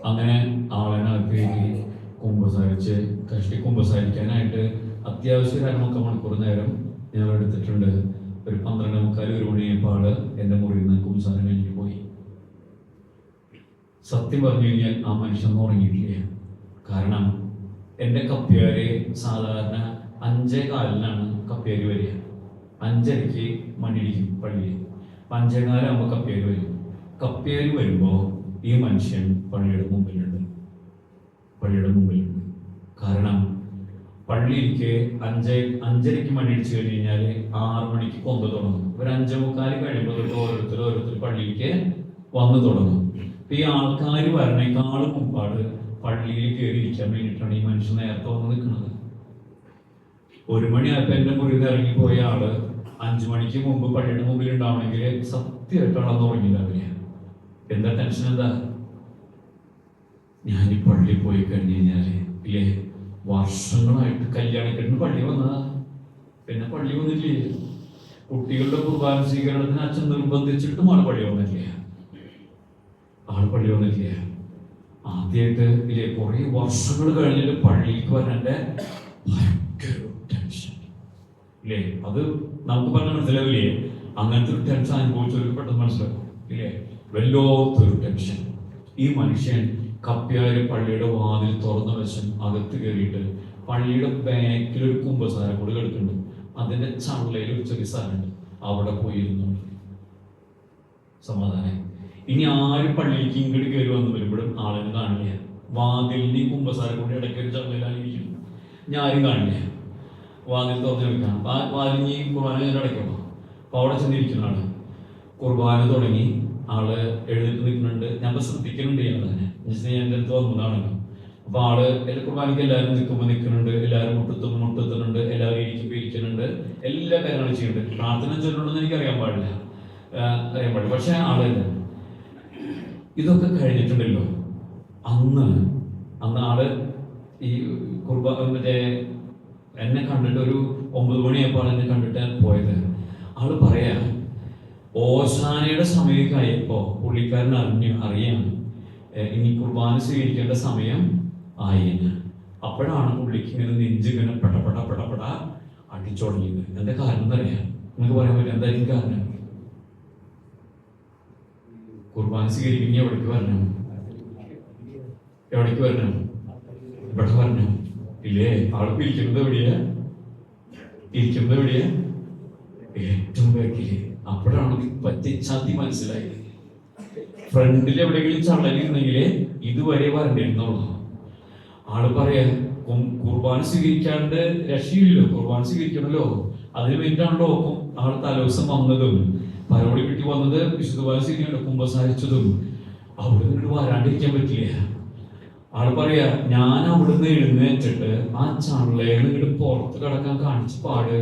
അങ്ങനെ ആളെനകത്ത് കുമ്പസാരിച്ച് കുമ്പസാരിക്കാനായിട്ട് അത്യാവശ്യം 2.25 മണിക്കൂർ നേരം ഞാൻ എടുത്തിട്ടുണ്ട്. ഒരു 12:45 1 മണിയായപ്പോൾ എൻ്റെ മുറിയിൽ നിന്ന് കുമ്പസാരം കഴിഞ്ഞിട്ട് പോയി. സത്യം പറഞ്ഞു കഴിഞ്ഞാൽ ആ മനുഷ്യൻ ഉറങ്ങിയിട്ടില്ല. കാരണം എൻ്റെ കപ്പ്യാര് സാധാരണ 5:15 കപ്പ്യാര് വരിക. 5:30 മണിയടിക്കും പള്ളിയിൽ. 5:15 കപ്പ്യാര് വരും. കപ്പ്യാര് വരുമ്പോൾ ഈ മനുഷ്യൻ പള്ളിയുടെ മുമ്പിലുണ്ട്. കാരണം പള്ളിയിലേക്ക് 5:30 മണിയടിച്ചു കഴിഞ്ഞ് കഴിഞ്ഞാൽ 6 മണിക്ക് കൊമ്പ് തുടങ്ങും. ഒരു 5:45 കഴിയുമ്പോൾ ഓരോരുത്തർ പള്ളിയിലേക്ക് വന്നു തുടങ്ങും. ഈ ആൾക്കാർ വരണേക്കാളും മുമ്പാട് പള്ളിയിൽ കയറി ഇരിക്കാൻ വേണ്ടിയിട്ടാണ് ഈ മനുഷ്യൻ നേരത്തെ വന്ന് നിൽക്കുന്നത്. 1 മണിയായപ്പോൾ എൻ്റെ മുറിയിൽ നിന്ന് ഇറങ്ങിപ്പോയ ആള് 5 മണിക്ക് മുമ്പ് പള്ളിയുടെ മുമ്പിൽ ഉണ്ടാവണമെങ്കിൽ സത്യമായിട്ടാണെന്ന് ഉറങ്ങില്ല. എന്താ ടെൻഷൻ? എന്താ? ഞാൻ ഈ പള്ളിയിൽ പോയി കഴിഞ്ഞ് കഴിഞ്ഞാല് ഇല്ലേ, വർഷങ്ങളായിട്ട് കല്യാണക്കെട്ടിന് പള്ളി വന്നതാ, പിന്നെ പള്ളി വന്നിട്ടില്ലേ. കുട്ടികളുടെ കുർബാന സ്വീകരണത്തിന് അച്ഛൻ നിർബന്ധിച്ചിട്ടും ആള് പള്ളി വന്നിട്ടില്ല. ആദ്യമായിട്ട് ഇല്ലേ, കുറെ വർഷങ്ങൾ കഴിഞ്ഞിട്ട് പള്ളിക്ക് വരേണ്ട ഭയങ്കര ടെൻഷൻ ഇല്ലേ. അത് നമുക്ക് പറഞ്ഞാൽ മനസ്സിലാവില്ലേ. അങ്ങനത്തെ ഒരു ടെൻഷൻ അനുഭവിച്ചവർക്ക് പെട്ടെന്ന് മനസ്സിലാവും ഇല്ലേ. വല്ലാത്തൊരു ടെൻഷൻ. ഈ മനുഷ്യൻ കപ്പ്യാര് പള്ളിയുടെ വാതിൽ തുറന്ന വശം അകത്ത് കയറിയിട്ട് പള്ളിയുടെ ബാക്കിലൊരു കുമ്പസാരം കൂടി കിടക്കുന്നുണ്ട്. അതിന്റെ ചള്ളയിൽ ഒരു ചെറിയ സ്ഥലമുണ്ട്, അവിടെ പോയിരുന്നു സമാധാനം. ഇനി ആര് പള്ളിയിലേക്ക് ഇങ്ങോട്ട് കയറി വന്ന് വരുമ്പോഴും ആളിനെ കാണില്ല. വാതിലിന് കുമ്പസാരം കൂടി ഇടയ്ക്ക് ഒരു ചള്ളയിലാണ് ഇരിക്കുന്നത്. ഞാൻ ആരും കാണില്ല. വാതിൽ തുറന്ന് എടുക്കണം. വാതിലിന് കുർബാന ഞാൻ അടയ്ക്കണം. അപ്പൊ അവിടെ ചെന്നിരിക്കുന്ന ആള് കുർബാന തുടങ്ങി. ആള് എഴുന്നേറ്റ് നിൽക്കുന്നുണ്ട്. ഞാൻ ശ്രദ്ധിക്കുന്നുണ്ട് ഇയാൾ തന്നെ. ഞാൻ എൻ്റെ അടുത്ത് വന്നതാണല്ലോ. അപ്പൊ ആള് കുർബാനയ്ക്ക് എല്ലാവരും നിൽക്കുമ്പോൾ നിൽക്കുന്നുണ്ട്, എല്ലാവരും മുട്ടെത്തുന്നുണ്ട്, എല്ലാവരും ഇരിക്കുന്നുണ്ട്, എല്ലാ കാര്യങ്ങളും ചെയ്യുന്നുണ്ട്. പ്രാർത്ഥന ചൊല്ലുണ്ടെന്ന് എനിക്ക് അറിയാൻ പാടില്ല. പക്ഷെ ആള് ഇതൊക്കെ കഴിഞ്ഞിട്ടുണ്ടല്ലോ. അന്ന് ആള് ഈ മറ്റേ എന്നെ കണ്ടിട്ട് ഒരു 9 മണിയായപ്പോൾ എന്നെ കണ്ടിട്ട് പോയത്. ആള് പറയാ, ഓശാനയുടെ സമയമൊക്കെ ആയപ്പോ പുള്ളിക്കാരൻ അറിയാം ഇനി കുർബാന സ്വീകരിക്കേണ്ട സമയം ആയിന്ന്. അപ്പോഴാണ് പുള്ളിക്ക് ഇങ്ങനെ നെഞ്ചിങ്ങനെ പെടപെട അടിച്ചു തുടങ്ങിയത്. എന്താ കാരണം എന്നറിയാം? നിങ്ങൾക്ക് പറയാൻ പറ്റും എന്തായിരിക്കും കാരണം? കുർബാന സ്വീകരിക്കുന്ന എവിടേക്ക് വരണം? എവിടേക്ക് വരണം? ഇവിടെ വരണം ഇല്ലേ? ആള് ഇരിക്കുന്നത് എവിടെയാ? ഇരിക്കുന്നത് എവിടെയാ? ഏറ്റവും ബാക്കില്. അപ്പോഴാണ് പറ്റിയ ചതി മനസ്സിലായത്. ഫ്രണ്ടിൽ എവിടെയെങ്കിലും ചള്ളലിരുന്നെങ്കിലേ ഇതുവരെ വരണ്ടിരുന്നുള്ളൂ. ആള് പറയാ കുർബാന സ്വീകരിക്കാണ്ട് രക്ഷയില്ലല്ലോ, കുർബാന സ്വീകരിക്കണല്ലോ. അതിന് വേണ്ടിയിട്ടാണല്ലോ ആള് തലേദിവസം വന്നതും പരോളി കിട്ടി വന്നത്, വിശുദ്ധ കുർബാന സ്വീകരിക്കണല്ലോ, കുമ്പസാരിച്ചതും. അവിടെ നിന്ന് വരാണ്ടിരിക്കാൻ പറ്റില്ല. ആള് പറയാ ഞാൻ അവിടുന്ന് എഴുന്നേറ്റിട്ട് ആ ചള്ളേന്ന് ഇങ്ങോട്ട് പുറത്ത് കിടക്കാൻ കാണിച്ച പാട്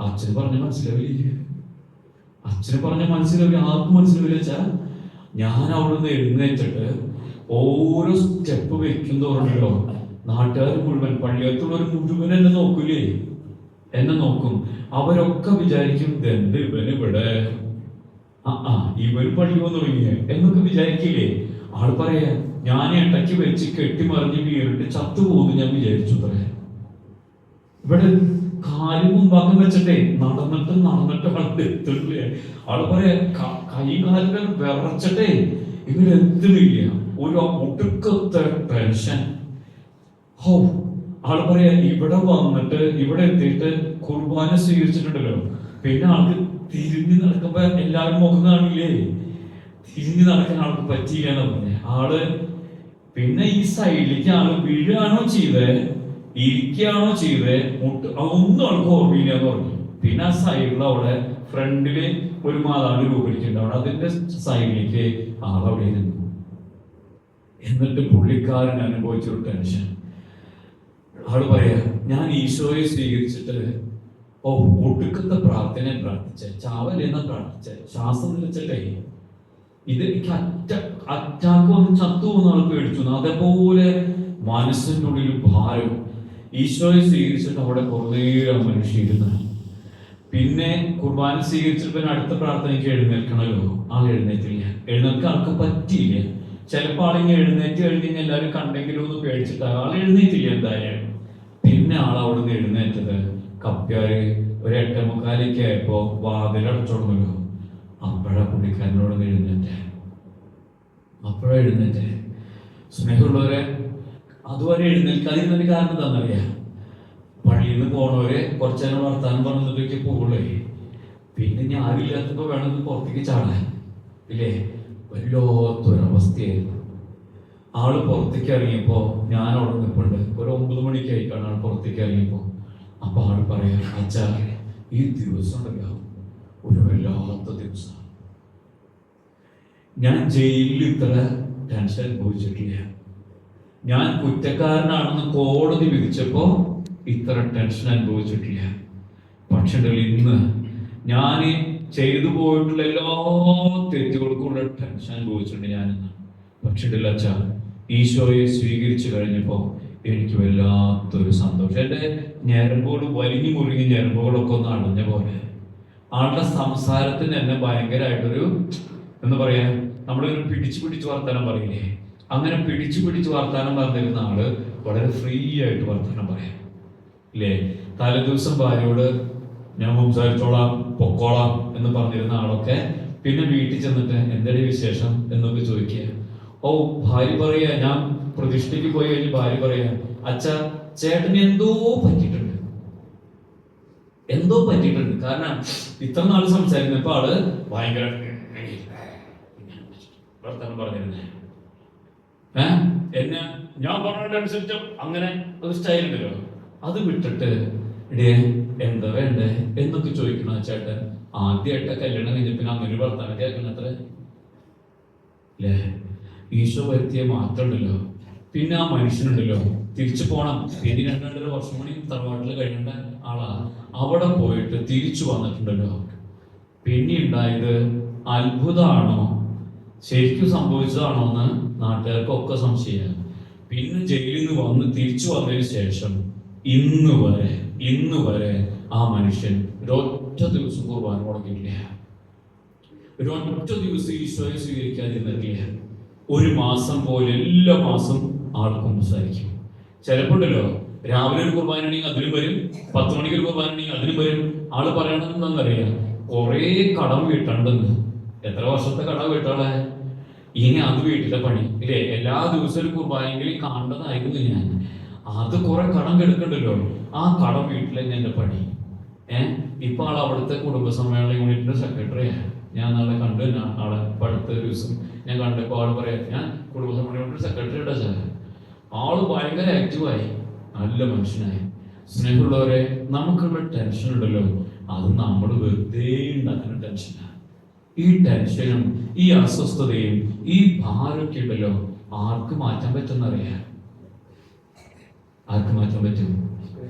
അച്ഛന് പറഞ്ഞ മനസ്സിലാവില്ല. അച്ഛന് പറഞ്ഞ മനസ്സിലാവില്ല, ആർക്കും മനസ്സിലാവില്ല. വെച്ചാ ഞാൻ അവിടുന്ന് എഴുന്നേറ്റിട്ട് ഓരോ സ്റ്റെപ്പ് വെക്കുന്നതോറുണ്ടല്ലോ നാട്ടുകാർ മുഴുവൻ, പള്ളിയത്തുള്ളവർ മുഴുവൻ എന്നെ നോക്കൂലേ, എന്നെ നോക്കും. അവരൊക്കെ വിചാരിക്കും ഇതെന്ത് ഇവനിവിടെ, ഇവൻ പള്ളി വന്നു തുടങ്ങിയ എന്നൊക്കെ വിചാരിക്കില്ലേ. ആള് പറയാ ഞാൻ ഇടയ്ക്ക് വെച്ച് കെട്ടിമറിഞ്ഞ് വീറിട്ട് ചത്തുപോകുന്നു ഞാൻ വിചാരിച്ചു. ഇവിടെ കാലും മുമ്പാക്കം വെച്ചിട്ടേ നടന്നിട്ട് ആളുടെ എത്തില്ലേ. ആള് പറയാ കൈ കാലുകൾ വിറച്ചിട്ടേ ഇവിടെ എത്തുന്നില്ല. ഒരു ഒടുക്കത്തെ ടെൻഷൻ. ഹോ, ആള് പറയാ ഇവിടെ വന്നിട്ട് ഇവിടെ എത്തിയിട്ട് കുർബാന സ്വീകരിച്ചിട്ടുണ്ടല്ലോ, പിന്നെ ആൾക്ക് തിരിഞ്ഞു നടക്കുമ്പോ എല്ലാവരും മുഖം കാണില്ലേ, തിരിഞ്ഞു നടക്കാൻ ആൾക്ക് പറ്റിയില്ല എന്ന് പറഞ്ഞ ആള്. പിന്നെ ഈ സൈഡിലേക്ക് ആള് വീഴുകയാണോ ചെയ്തേ, ഇരിക്കുകയാണോ ചെയ്തേ, ഒന്നും ആൾക്ക് ഓർമ്മയില്ല എന്ന് പറഞ്ഞു. പിന്നെ ആ സൈഡിൽ അവിടെ ഫ്രണ്ടില് ഒരു മാതാവിന്റെ രൂപീകരിക്കുന്നുണ്ട്, അതിന്റെ സൈഡിലേക്ക് ആളവിടെ നിന്നു. എന്നിട്ട് പുള്ളിക്കാരൻ അനുഭവിച്ചൊരു ടെൻഷൻ. ആള് പറയാ ഞാൻ ഈശോയെ സ്വീകരിച്ചിട്ട് ഒടുക്കത്തെ പ്രാർത്ഥന പ്രാർത്ഥിച്ച, ചാവലെന്ന പ്രാർത്ഥിച്ച, ശ്വാസം നിലച്ചിട്ടേ ഇത് എനിക്ക് അറ്റാക്ക് വന്ന് ചത്തു പോകുന്ന ആൾ പേടിച്ചു. അതേപോലെ മനസ്സിൻ്റെ ഉള്ളിൽ ഭാരം. ഈശോയെ സ്വീകരിച്ചിട്ട് അവിടെ കുറേ മനുഷ്യരുന്നു. പിന്നെ കുർബാന സ്വീകരിച്ചപ്പോൾ അടുത്ത പ്രാർത്ഥനയ്ക്ക് എഴുന്നേൽക്കണല്ലോ, ആൾ എഴുന്നേറ്റില്ല. എഴുന്നേൽക്കാൻ ആൾക്ക് പറ്റിയില്ല. ചിലപ്പോൾ ആളിങ്ങനെ എഴുന്നേറ്റ് കഴിഞ്ഞ് എല്ലാവരും കണ്ടെങ്കിലും ഒന്ന് പേടിച്ചിട്ട് ആൾ എഴുന്നേറ്റില്ല എന്തായാലും. പിന്നെ ആൾ അവിടെ നിന്ന് എഴുന്നേറ്റത് കപ്പ്യാര് ഒരു 8:45 ആയപ്പോ വാതിലടച്ചോടുന്നല്ലോ. അപ്പോഴാ പുള്ളിക്കാരനോട് എഴുന്നേറ്റേ. സ്നേഹമുള്ളവരെ, അതുവരെ എഴുന്നേൽക്കാതിരുന്നതിന് കാരണം എന്താണെന്നറിയാം? പള്ളിയിൽ നിന്ന് പോണവരെ കുറച്ചു നേരം വർത്താനം പറഞ്ഞിട്ടൊക്കെ പോകുള്ളേ. പിന്നെ ഞാൻ ആരില്ലാത്തപ്പോ വേണമെന്ന് പുറത്തേക്ക് ചാടാൻ ഇല്ലേ, വല്ലാത്തൊരവസ്ഥയായിരുന്നു. ആള് പുറത്തേക്ക് ഇറങ്ങിയപ്പോ ഞാൻ അവിടെ നിൽപ്പുണ്ട്. ഒരു 9 മണിക്കായിട്ടാണ് ആൾ പുറത്തേക്ക് ഇറങ്ങിയപ്പോ. അപ്പൊ ആള് പറയാ, അച്ഛാ ഈ ദിവസം ഉണ്ടല്ലോ ഒരു വല്ലാത്ത ദിവസം. ഞാൻ ജയിലിൽ ഇത്ര ടെൻഷൻ അനുഭവിച്ചിട്ടില്ല. ഞാൻ കുറ്റക്കാരനാണെന്ന് കോടതി വിധിച്ചപ്പോ ഇത്ര ടെൻഷൻ അനുഭവിച്ചിട്ടില്ല. പക്ഷെ ഇന്ന് ഞാൻ ചെയ്തു പോയിട്ടുള്ള എല്ലാ തെറ്റുകൾക്കുള്ള ടെൻഷൻ അനുഭവിച്ചിട്ടുണ്ട് ഞാനിന്ന്. പക്ഷെ അച്ഛാ ഈശോയെ സ്വീകരിച്ചു കഴിഞ്ഞപ്പോ എനിക്ക് വല്ലാത്തൊരു സന്തോഷം. എൻ്റെ ഞരമ്പുകൾ വലിഞ്ഞു മുറുങ്ങി ഞരമ്പുകളൊക്കെ ഒന്ന് അടഞ്ഞ പോലെ. ആളുടെ സംസാരത്തിന് എന്നെ ഭയങ്കരമായിട്ടൊരു എന്താ പറയാ, നമ്മളൊരു പിടിച്ചു വർത്താനം പറയില്ലേ, അങ്ങനെ പിടിച്ചു വർത്താനം പറഞ്ഞിരുന്ന ആള് വളരെ ഫ്രീ ആയിട്ട് വർത്താനം പറയാം ഇല്ലേ. തലേദിവസം ഭാര്യയോട് ഞാൻ സംസാരിച്ചോളാം പൊക്കോളാം എന്ന് പറഞ്ഞിരുന്ന ആളൊക്കെ പിന്നെ വീട്ടിൽ ചെന്നിട്ട് എന്തെങ്കിലും വിശേഷം എന്നൊക്കെ ചോദിക്കുക. ഭാര്യ പറയാ, ഞാൻ പ്രതിഷ്ഠയ്ക്ക് പോയി കഴിഞ്ഞ് ഭാര്യ പറയാ, അച്ഛാ ചേട്ടന് എന്തോ പറ്റിയിട്ടുണ്ട്. കാരണം ഇത്ര നാൾ സംസാരിക്കുന്നപ്പോ ആള് ഭയങ്കര വർത്തമാനം പറഞ്ഞിരുന്നേ. എന്നെ ഞാൻ പറഞ്ഞതനുസരിച്ച് അങ്ങനെ ഒരു സ്റ്റൈൽ ഉണ്ടല്ലോ, അത് വിട്ടിട്ട് ഇടേ എന്താ വേണ്ടേ എന്നൊക്കെ ചോദിക്കണ ചേട്ടൻ. ആദ്യമായിട്ട് കല്യാണം കഴിഞ്ഞപ്പോ അങ്ങനെ ഒരു വർത്തമാനം കേൾക്കണത്ര അല്ലേ. ഈശോ വരുത്തിയ മാറ്റം ഉണ്ടല്ലോ. പിന്നെ ആ മനുഷ്യനുണ്ടല്ലോ തിരിച്ചു പോണം. പിന്നെ 2-2.5 വർഷം കൂടി തറവാട്ടിൽ കഴിയേണ്ട ആളാ. അവിടെ പോയിട്ട് തിരിച്ചു വന്നിട്ടുണ്ടല്ലോ. പിന്നെ ഉണ്ടായത് അത്ഭുതമാണോ ശരിക്കും സംഭവിച്ചതാണോ എന്ന് നാട്ടുകാർക്കൊക്കെ സംശയമാണ്. പിന്നെ ജയിലിൽ നിന്ന് വന്ന് തിരിച്ചു വന്നതിന് ശേഷം ഇന്ന് വരെ ആ മനുഷ്യൻ ഒരൊറ്റ ദിവസം കുർബാന മുടങ്ങിയില്ല. ഒരൊറ്റ ദിവസം ഈശോയെ സ്വീകരിക്കാതിരുന്നിട്ടില്ല. 1 മാസം പോലെ എല്ലാ മാസം ആൾ കുമ്പസാരിക്കും. ചിലപ്പോണ്ടല്ലോ രാവിലെ ഒരു കുർബാനയാണെങ്കിൽ അതിനും വരും, 10 മണിക്ക് ഒരു കുർബാനയാണെങ്കിൽ അതിനും വരും. ആള് പറയണമെന്നറിയാം, കുറേ കടം വീട്ടണ്ടെന്ന്. എത്ര വർഷത്തെ കടം വീട്ടാളെ? ഇനി അത് വീട്ടിലെ പണി ഇല്ലേ, എല്ലാ ദിവസവും ഒരു കുർബാനെങ്കിലും കാണേണ്ടതായിരുന്നു ഞാൻ. അത് കുറെ കടം കെടുക്കണ്ടല്ലോ, ആ കടം വീട്ടിലെ എന്റെ പണി. ഇപ്പൊ ആൾ അവിടുത്തെ കുടുംബസമ്മേളന യൂണിറ്റിന്റെ സെക്രട്ടറിയാണ്. ഞാൻ നാളെ കണ്ടു ആളെ അടുത്ത ദിവസം ഞാൻ കണ്ടപ്പോ ആള് പറയാം, ഞാൻ കുടുംബസമ്മേളന യൂണിറ്റ് സെക്രട്ടറിയുടെ സാർ. ആള് ഭയങ്കര ആക്റ്റീവായി, നല്ല മനുഷ്യനായി. സ്നേഹമുള്ളവരെ, നമുക്കുള്ള ടെൻഷൻ ഉണ്ടല്ലോ, അത് നമ്മൾ വെറുതെ ഉണ്ടാക്കുന്ന ടെൻഷനാണ്. ഈ ടെൻഷനും ഈ അസ്വസ്ഥതയും ഈ ഭാരമൊക്കെ ഉണ്ടല്ലോ, ആർക്ക് മാറ്റാൻ പറ്റുമെന്നറിയാം? ആർക്ക് മാറ്റാൻ പറ്റും?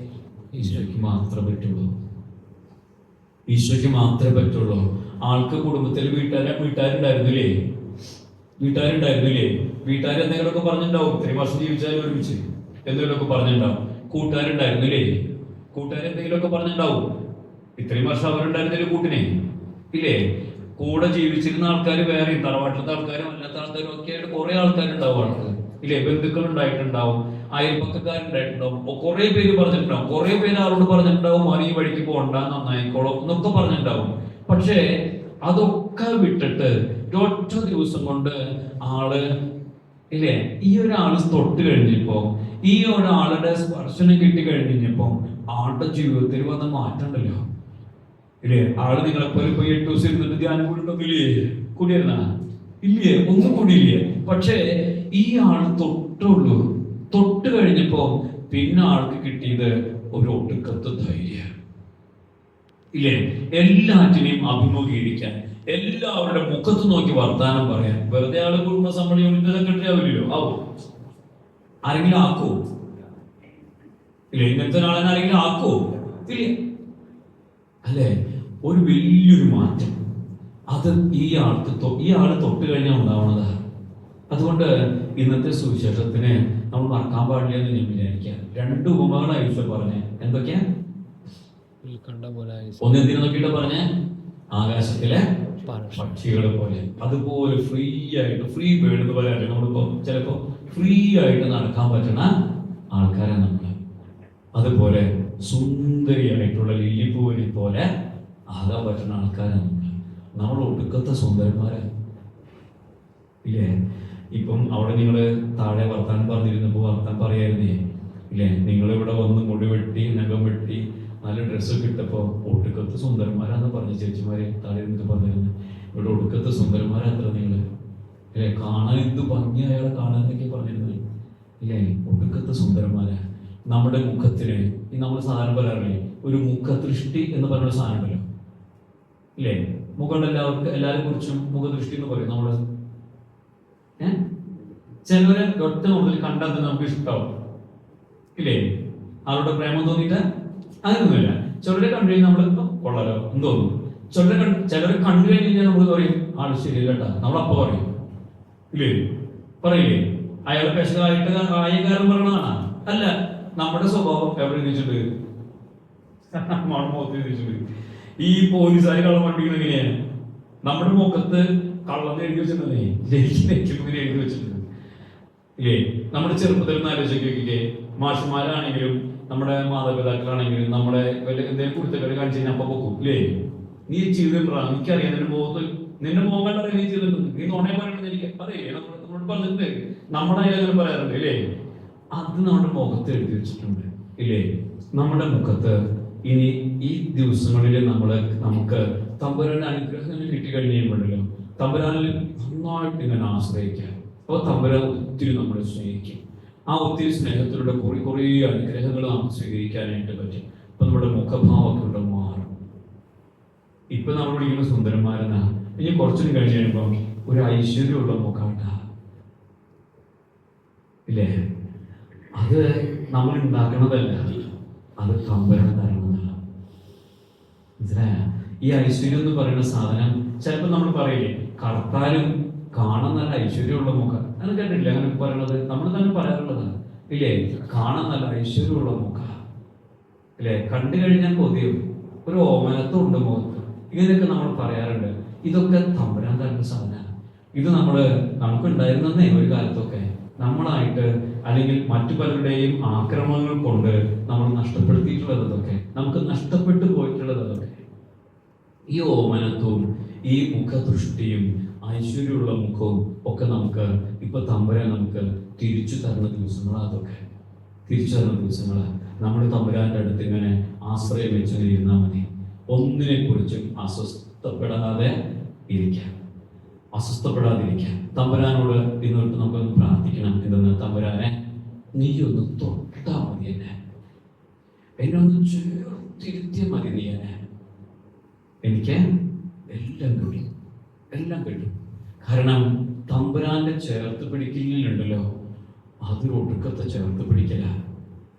ഈശോയ്ക്ക് മാത്രമേ പറ്റുള്ളൂ. ഈശോയ്ക്ക് മാത്രമേ പറ്റുള്ളൂ. ആൾക്ക് കുടുംബത്തിൽ വീട്ടുകാരുണ്ടായിരുന്നില്ലേ? വീട്ടുകാർ എന്തെങ്കിലുമൊക്കെ പറഞ്ഞിട്ടുണ്ടാവും. ഇത്രയും വർഷം ജീവിച്ചാലും ഒരുമിച്ച് എന്തെങ്കിലുമൊക്കെ പറഞ്ഞിട്ടുണ്ടാവും. കൂട്ടുകാരുണ്ടായിരുന്നില്ലേ? കൂട്ടുകാർ എന്തെങ്കിലുമൊക്കെ പറഞ്ഞിട്ടുണ്ടാവും. ഇത്രയും വർഷം അവരുണ്ടായിരുന്നില്ലേ കൂട്ടിനെ? ഇല്ലേ? കൂടെ ജീവിച്ചിരുന്ന ആൾക്കാർ വേറെ, തറവാട്ടിലത്തെ ആൾക്കാരും അല്ലാത്ത ആൾക്കാരും ഒക്കെ ആയിട്ട് കുറെ ആൾക്കാരുണ്ടാവും. ആൾക്ക് ഇല്ലേ? ബന്ധുക്കൾ ഉണ്ടായിട്ടുണ്ടാവും, അയൽപ്പക്കക്കാരുണ്ടായിട്ടുണ്ടാവും, കുറെ പേര് പറഞ്ഞിട്ടുണ്ടാവും. കുറെ പേര് ആളോട് പറഞ്ഞിട്ടുണ്ടാവും, അവൻ ഈ വഴിക്ക് പോകണ്ട, നന്നായിക്കോളും എന്നൊക്കെ പറഞ്ഞിട്ടുണ്ടാവും. പക്ഷേ അതൊക്കെ വിട്ടിട്ട് ഒറ്റ ദിവസം കൊണ്ട് ആള് ഇല്ലേ, ഈ ഒരാള് തൊട്ട് കഴിഞ്ഞപ്പോ, ഈ ഒരാളുടെ സ്പർശനം കിട്ടി കഴിഞ്ഞപ്പോ ആളുടെ ജീവിതത്തിൽ വന്ന മാറ്റമുണ്ടല്ലോ. ഇല്ലേ? ആള് നിങ്ങളെപ്പോലെ ഇപ്പൊ 8 ദിവസം ഇരുന്നിട്ട് ധ്യാനം കൂടിയിട്ടൊന്നുമില്ലേ? കൂടിയിരുന്ന ഇല്ലേ? ഒന്നും കൂടിയില്ലേ? പക്ഷേ ഈ ആള് തൊട്ടുള്ളൂ. തൊട്ട് കഴിഞ്ഞപ്പോ പിന്നെ ആൾക്ക് കിട്ടിയത് ഒരു ഒടുക്കത്തെ ധൈര്യം. ഇല്ലേ? എല്ലാറ്റിനെയും അഭിമുഖീകരിക്കാൻ, എല്ലാവരുടെ മുഖത്ത് നോക്കി വർത്താനം പറയാൻ. വെറുതെ ആള് കുടുംബസമ്മേളന യൂണിറ്റ് സെക്രട്ടറി ആവില്ലല്ലോ. ആവോ? ആരെങ്കിലും ആക്കോ? ഇല്ലേ? ഇങ്ങനത്തെ ഒരാളെ ആരെങ്കിലും ആക്കോ? ഇല്ലേ? അല്ലേ? ഒരു വലിയൊരു മാറ്റം അത് ഈ ആള് തൊട്ട് കഴിഞ്ഞാൽ ഉണ്ടാവുന്നതാ. അതുകൊണ്ട് ഇന്നത്തെ സുവിശേഷത്തിന് നമ്മൾ മറക്കാൻ പാടില്ല എന്ന് ഞാൻ വിചാരിക്കാം. 2 ഉപമകളാണ് ഈശോ പറഞ്ഞേ. എന്തൊക്കെയാ? ഒന്നെന്തിനെ നോക്കിയിട്ട് പറഞ്ഞേ? ആകാശത്തിലെ പക്ഷികളെ പോലെ. അതുപോലെ ഫ്രീ ആയിട്ട്, ഫ്രീ ബേർഡ് എന്ന് പറയാറില്ല നമ്മളിപ്പോ, ചിലപ്പോ ഫ്രീ ആയിട്ട് നടക്കാൻ പറ്റുന്ന ആൾക്കാരാണ് നമ്മള്. അതുപോലെ സുന്ദരിയായിട്ടുള്ള ലില്ലിപ്പൂവിനെ പോലെ ആകാൻ പറ്റുന്ന ആൾക്കാരാണ് നമ്മൾ ഒടുക്കത്തെ സുന്ദരന്മാരാണ്. ഇല്ലേ? ഇപ്പം അവിടെ നിങ്ങള് താഴെ വർത്താനം പറഞ്ഞിരുന്നപ്പോ വർത്താൻ പറയായിരുന്നേ, ഇല്ലേ? നിങ്ങളിവിടെ വന്ന് മുടി വെട്ടി, നഖം വെട്ടി, നല്ല ഡ്രസ്സൊക്കെ ഇട്ടപ്പോ ഒടുക്കത്തെ സുന്ദരന്മാരാന്ന് പറഞ്ഞ ചേച്ചിമാരെ താഴെ നിന്നിട്ട് പറഞ്ഞിരുന്നു. ഇവിടെ ഒടുക്കത്തെ സുന്ദരന്മാരത്ര നിങ്ങള്, ഇല്ലേ? കാണാൻ എന്ത് ഭംഗി അയാളെ കാണാനൊക്കെ പറഞ്ഞിരുന്നത്. ഇല്ലേ? ഒടുക്കത്തെ സുന്ദരന്മാരാ. നമ്മുടെ മുഖത്തിന് നമ്മൾ സാധനം പറയാറില്ലേ, ഒരു മുഖദൃഷ്ടി എന്ന് പറയുന്ന സാധനം ഉണ്ടല്ലോ. ഇല്ലേ? മുഖം എല്ലാവരും കുറിച്ചും മുഖദൃഷ്ടി എന്ന് പറയും നമ്മള്. ചിലവരെ ഒറ്റ നോട്ടത്തിൽ കണ്ടാൽ തന്നെ നമുക്ക് ഇഷ്ടാവും. ഇല്ലേ? അവരുടെ പ്രേമം തോന്നിയിട്ട് അങ്ങനെയൊന്നുമില്ല. ചിലരെ കണ്ടു കഴിഞ്ഞാൽ നമ്മൾ കൊള്ളാലോ എന്ന് തോന്നും. ചിലരെ കണ്ടു കഴിഞ്ഞാൽ നമ്മൾ പറയും ആള് ശരിയല്ല കേട്ടാ, നമ്മളപ്പോ പറയും. ഇല്ലേ? പറയില്ലേ? അയാളെ പെശകായിട്ട് ആയകാരം പറയണതാണ്. അല്ല, നമ്മുടെ സ്വഭാവം എവിടെ എഴുതിച്ചിട്ട് മുഖത്ത് എഴുതിച്ചിട്ട്. ഈ പോലീസുകാർ കള്ളം പഠിപ്പിക്കുന്നത് എങ്ങനെയാണ്? നമ്മുടെ മുഖത്ത് കള്ളം എഴുതി വെച്ചിട്ടുണ്ടേ, എഴുതി വെച്ചിട്ടുണ്ട്. ഇല്ലേ? നമ്മുടെ ചെറുപ്പത്തിൽ നിന്ന് ആലോചിക്കില്ലേ? മാഷുമാരാണെങ്കിലും നമ്മുടെ മാതാപിതാക്കളാണെങ്കിലും നമ്മളെ എന്തെങ്കിലും കുടുത്തക്കേട് കാണിച്ചു കഴിഞ്ഞാൽ അപ്പൊ പൊക്കും. ഇല്ലേ? നീ ചെയ്തിട്ടുണ്ടാ, എനിക്കറിയാം നിന്റെ മുഖം കണ്ടറിയാം നീ ചെയ്തിട്ടുണ്ട്, നീ നോണേ പറയണമെന്ന് എനിക്ക് അറിയില്ലേ? നമ്മളോട് പറഞ്ഞിട്ടുണ്ട്, നമ്മുടെ ആയാലും പറയാറുണ്ട്. ഇല്ലേ? അത് നമ്മുടെ മുഖത്ത് എഴുതി വെച്ചിട്ടുണ്ട്. ഇല്ലേ? നമ്മുടെ മുഖത്ത് ഇനി ഈ ദിവസങ്ങളിൽ നമുക്ക് തമ്പുരാന്റെ അനുഗ്രഹങ്ങൾ കിട്ടിക്കഴിഞ്ഞുണ്ടല്ലോ, തമ്പുരാനിൽ നന്നായിട്ട് ഇങ്ങനെ ആശ്രയിക്കാം. അപ്പോൾ തമ്പുരാൻ ഒത്തിരി നമ്മളെ സ്നേഹിക്കും. ആ ഒത്തിരി സ്നേഹത്തിലൂടെ കുറേ അനുഗ്രഹങ്ങൾ നമുക്ക് സ്വീകരിക്കാനായിട്ട് പറ്റും. അപ്പൊ നമ്മുടെ മുഖഭാവമൊക്കെ ഇവിടെ മാറും. ഇപ്പൊ നമ്മൾ വിളിക്കുന്ന സുന്ദരന്മാരെന്നാ, ഇനി കുറച്ചുകൂടി കഴിഞ്ഞ് കഴിയുമ്പം ഒരു ഐശ്വര്യമുള്ള മുഖാട്ട. ഇല്ലേ? അത് നമ്മൾ ഉണ്ടാക്കണതല്ല, അത് തമ്പുരാൻ തരണതാണ്. മനസ്സിലായ? ഈ ഐശ്വര്യം എന്ന് പറയുന്ന സാധനം ചിലപ്പോൾ നമ്മൾ പറയില്ലേ, കർത്താലും കാണാൻ നല്ല ഐശ്വര്യമുള്ള മുഖം. അങ്ങനെ കേട്ടില്ല അങ്ങനെ പറയണത്? നമ്മൾ തന്നെ പറയാറുള്ളതാണ്. ഇല്ലേ? കാണാൻ നല്ല ഐശ്വര്യമുള്ള മുഖം. ഇല്ലേ? കണ്ടു കഴിഞ്ഞാൽ കൊതിയും ഒരു ഓമനത്തുണ്ട് മുഖത്ത്. ഇങ്ങനെയൊക്കെ നമ്മൾ പറയാറുണ്ട്. ഇതൊക്കെ തമ്പുരാൻ തരുന്ന സാധനമാണ്. ഇത് നമുക്ക് ഉണ്ടായിരുന്നേ ഒരു കാലത്തൊക്കെ നമ്മളായിട്ട് അല്ലെങ്കിൽ മറ്റു പലരുടെയും ആക്രമണങ്ങൾ കൊണ്ട് നമ്മൾ നഷ്ടപ്പെടുത്തിയിട്ടുള്ളതൊക്കെ, നമുക്ക് നഷ്ടപ്പെട്ടു പോയിട്ടുള്ളതൊക്കെ. ഈ ഓമനത്വവും ഈ മുഖദൃഷ്ടിയും ഐശ്വര്യമുള്ള മുഖവും ഒക്കെ നമുക്ക് ഇപ്പൊ തമ്പുരാൻ നമുക്ക് തിരിച്ചു തരുന്ന ദിവസങ്ങളാണ്. അതൊക്കെ തിരിച്ചു തരുന്ന ദിവസങ്ങളാണ്. നമ്മൾ തമ്പുരാന്റെ അടുത്ത് ഇങ്ങനെ ആശ്രയം വെച്ച് ഇരുന്നാൽ മതി. ഒന്നിനെ കുറിച്ചും അസ്വസ്ഥപ്പെടാതെ ഇരിക്കാം, അസ്വസ്ഥപ്പെടാതിരിക്കാം. തമ്പുരാനോട് ഇന്നോട്ട് നമുക്കൊന്ന് പ്രാർത്ഥിക്കണം. എന്തെന്ന്? തമ്പുരാനെ, നീ ഒന്ന് തൊട്ടാ മതി, എന്നെ ഒന്ന് ചേർത്തിരുത്തിയ മതി. നീ എനിക്ക് എല്ലാം കിട്ടും, എല്ലാം കിട്ടും. കാരണം തമ്പുരാന്റെ ചേർത്ത് പിടിക്കലുണ്ടല്ലോ, അതൊരു ഒടുക്കത്തെ ചേർത്ത് പിടിക്കല.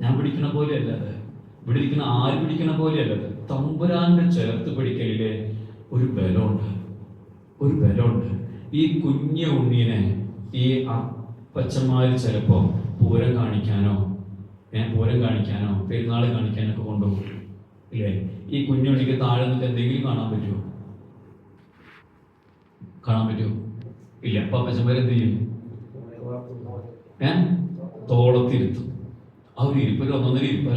ഞാൻ പിടിക്കണ പോലെയല്ല അത്, ഇവിടെ ഇരിക്കുന്ന ആര് പിടിക്കണ പോലെയല്ല അത്. തമ്പുരാന്റെ ചേർത്ത് പിടിക്കലില് ഒരു ബലമുണ്ട്, ഒരു ബലമുണ്ട്. ഈ കുഞ്ഞു ഉണ്ണീനെ ഈ അപ്പച്ചന്മാര് ചിലപ്പോ പൂരം കാണിക്കാനോ പെരുന്നാൾ കാണിക്കാനൊക്കെ കൊണ്ടുപോകും ഇല്ലേ? ഈ കുഞ്ഞുണ്ണിക്ക് താഴെ നിന്നിട്ട് എന്തെങ്കിലും കാണാൻ പറ്റുമോ? ഇല്ല. അപ്പൊ അപ്പച്ചന്മാരെന്ത് ചെയ്യും? തോളത്തിരുത്തും. ആ ഒരു ഇരിപ്പൊരു ഒന്നൊന്നര ഇരിപ്പ്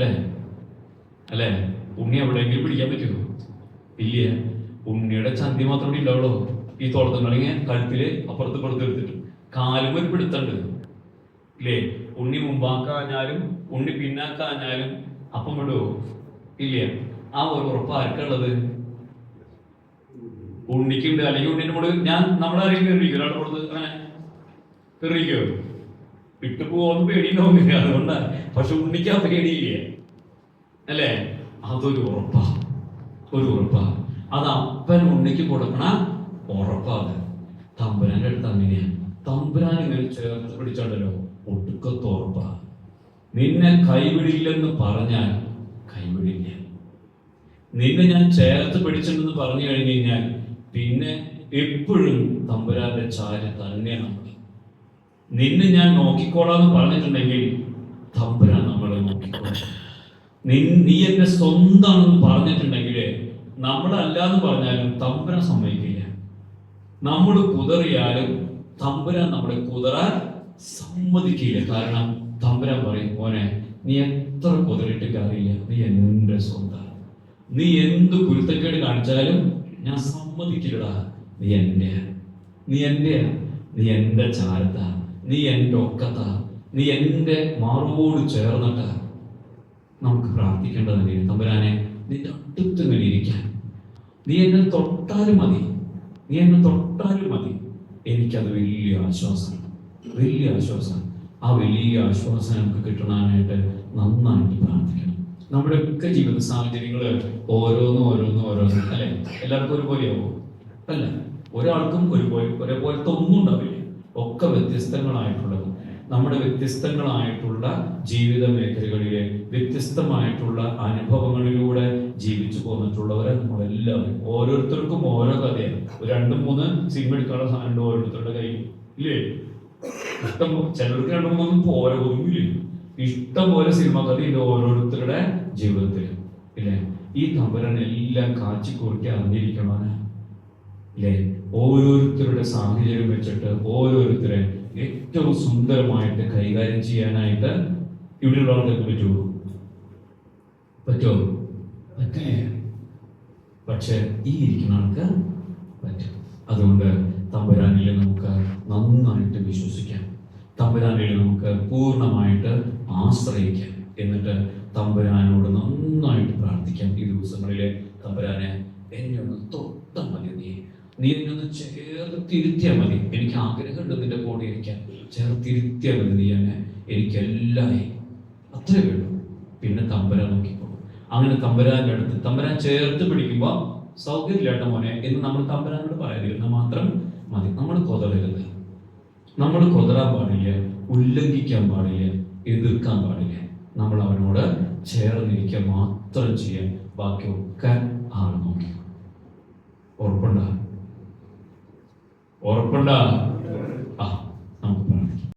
അല്ലേ? ഉണ്ണി എവിടെയെങ്കിലും പിടിക്കാൻ പറ്റുമോ? ഇല്ല. ഉണ്ണിയുടെ ചന്തി മാത്രമേ ഉണ്ടാവുള്ളൂ. ഈ തോളത്തുണ്ടെങ്കിൽ കഴുത്തില് അപ്പുറത്ത് എടുത്തിട്ട് കാലും ഒരു പിടുത്തുണ്ട് ഇല്ലേ? ഉണ്ണി മുമ്പാക്കാഞ്ഞാലും ഉണ്ണി പിന്നാക്കാഞ്ഞാലും അപ്പം വിടുവോ? ഇല്ല. ആ ഒരു ഉറപ്പ് ആർക്കുള്ളത്? ഉണ്ണിക്കുണ്ട്. അല്ലെങ്കിൽ ഉണ്ണിന്റെ കൂടെ നമ്മളാരെയും കയറിയിരിക്കും. ഒരാളുടെ പുറത്ത് അങ്ങനെ കയറിയിരിക്കോ? വിട്ടു പോവാന്ന് പേടിയുണ്ടാവുന്നില്ല, അതുകൊണ്ടാണ്. പക്ഷെ ഉണ്ണിക്ക് ആ പേടിയില്ല അല്ലേ? അതൊരു ഉറപ്പാ, ഒരു ഉറപ്പാ. അത് അപ്പൻ ഉണ്ണിക്ക് കൊടുക്കണ ഉറപ്പാണ്. തമ്പുരാന്റെ അടുത്ത് അങ്ങനെയാണ്. തമ്പുരാൻ ഇങ്ങനെ ചേർത്ത് പിടിച്ചാണ്ടല്ലോ, ഒടുക്കത്തെ ഉറപ്പാ. നിന്നെ കൈവിടില്ലെന്ന് പറഞ്ഞാൽ കൈവിടില്ല. നിന്നെ ഞാൻ ചേർത്ത് പിടിച്ചിട്ടുണ്ടെന്ന് പറഞ്ഞു കഴിഞ്ഞു കഴിഞ്ഞാൽ പിന്നെ എപ്പോഴും തമ്പുരാന്റെ ചാരി തന്നെയാണ്. നിന്നെ ഞാൻ നോക്കിക്കോളാന്ന് പറഞ്ഞിട്ടുണ്ടെങ്കിൽ തമ്പുരാൻ നമ്മളെ നോക്കിക്കോളാം. നീ എന്റെ സ്വന്തമാണെന്ന് പറഞ്ഞിട്ടുണ്ടെങ്കിൽ നമ്മളല്ലാന്ന് പറഞ്ഞാലും തമ്പുരാൻ സമ്മതിക്കില്ല. നമ്മൾ കുതറിയാലും തമ്പുരാൻ നമ്മളെ കുതറാൻ സമ്മതിക്കില്ല. കാരണം തമ്പുരാൻ പറയും, മോനെ, നീ എത്ര കുതറിയിട്ട് കാര്യമില്ല, നീ എന്റെ സ്വന്തം. നീ എന്ത് കുരുത്തക്കേട് കാണിച്ചാലും ഞാൻ സമ്മതിക്കില്ലടാ. നീ എന്റെ ചാരത്ത, നീ എന്റെ ഒക്കത്ത, നീ എന്റെ മാറോട് ചേർന്നിട്ട. നമുക്ക് പ്രാർത്ഥിക്കേണ്ടത് തന്നെയാണ്, തമ്പുരാനെ നിന്റെ അടുത്ത് ഇങ്ങനെ ഇരിക്കാൻ. നീ എന്നെ തൊട്ടാലും മതി, എനിക്കത് വലിയ ആശ്വാസമാണ്. ആ വലിയ ആശ്വാസം നമുക്ക് കിട്ടണാനായിട്ട് നന്നായിട്ട് പ്രാർത്ഥിക്കണം. നമ്മുടെ ഒക്കെ ജീവിത സാഹചര്യങ്ങൾ ഓരോന്നും അല്ലെ? എല്ലാവർക്കും ഒരുപോലെയാവോ? അല്ല, ഒരാൾക്കും ഒരേപോലത്തെ ഒന്നും ഉണ്ടാവില്ല. ഒക്കെ വ്യത്യസ്തങ്ങളായിട്ടുള്ളത്. നമ്മുടെ വ്യത്യസ്തങ്ങളായിട്ടുള്ള ജീവിത മേഖലകളിലെ വ്യത്യസ്തമായിട്ടുള്ള അനുഭവങ്ങളിലൂടെ ജീവിച്ചു പോന്നിട്ടുള്ളവരെ നമ്മളെല്ലാവരും, ഓരോരുത്തർക്കും ഓരോ കഥയാണ്. 2-3 സിനിമ എടുക്കാനുള്ള സാധനം ഓരോരുത്തരുടെ കയ്യിൽ ഇല്ലേ? ഇഷ്ടം ചിലർക്ക് 2-3 പോരെ, ഒന്നുമില്ല. ഇഷ്ടം പോലെ സിനിമ കഥയുണ്ട് ഓരോരുത്തരുടെ ജീവിതത്തിൽ ഇല്ലേ? ഈ തമ്പുരാൻ എല്ലാം കാച്ചിക്കുറിക്ക് അറിഞ്ഞിരിക്കണോ ഇല്ലേ? ഓരോരുത്തരുടെ സാഹചര്യം വെച്ചിട്ട് ഓരോരുത്തരെ ഏറ്റവും സുന്ദരമായിട്ട് കൈകാര്യം ചെയ്യാനായിട്ട് ഇവിടെയുള്ള ആൾക്കാർക്ക് പറ്റുമോ? പറ്റില്ല. പക്ഷെ ഈ ഇരിക്കുന്ന ആൾക്ക് പറ്റും. അതുകൊണ്ട് തമ്പുരാനിൽ നമുക്ക് നന്നായിട്ട് വിശ്വസിക്കാം, തമ്പുരാനിൽ നമുക്ക് പൂർണ്ണമായിട്ട് ആശ്രയിക്കാം. എന്നിട്ട് തമ്പുരാനോട് നന്നായിട്ട് പ്രാർത്ഥിക്കാം. ഈ ദിവസങ്ങളിലെ തമ്പുരാനെ, എന്നെ ഒന്ന് തൊട്ടാൽ മതി, നീ എന്നെ ഒന്ന് ചേർത്തിരുത്തിയാൽ മതി. എനിക്ക് ആഗ്രഹമുണ്ട് നിന്റെ കൂടെ ഇരിക്കാൻ. ചേർത്തിരുത്തിയാൽ മതി നീ എന്നെ, എനിക്കെല്ലായി. അത്രേ വേണ്ടു. പിന്നെ തമ്പുരാൻ നോക്കിക്കോളും. അങ്ങനെ തമ്പുരാന്റെ അടുത്ത് തമ്പുരാൻ ചേർത്ത് പിടിക്കുമ്പോൾ സൗകര്യമില്ലാട്ട മോനെ എന്ന് നമ്മൾ തമ്പുരാനോട് പറയാതിരുന്നാൽ മാത്രം മതി. നമ്മൾ കൊതറരുത്, നമ്മൾ കൊതറാൻ പാടില്ല, ഉല്ലംഘിക്കാൻ പാടില്ല, എതിർക്കാൻ പാടില്ല. നമ്മൾ അവനോട് ചേർന്നിരിക്കുക മാത്രം ചെയ്യാൻ, ബാക്കിയൊക്കെ ആൾ നോക്കി. ഉറപ്പുണ്ടാ? ആ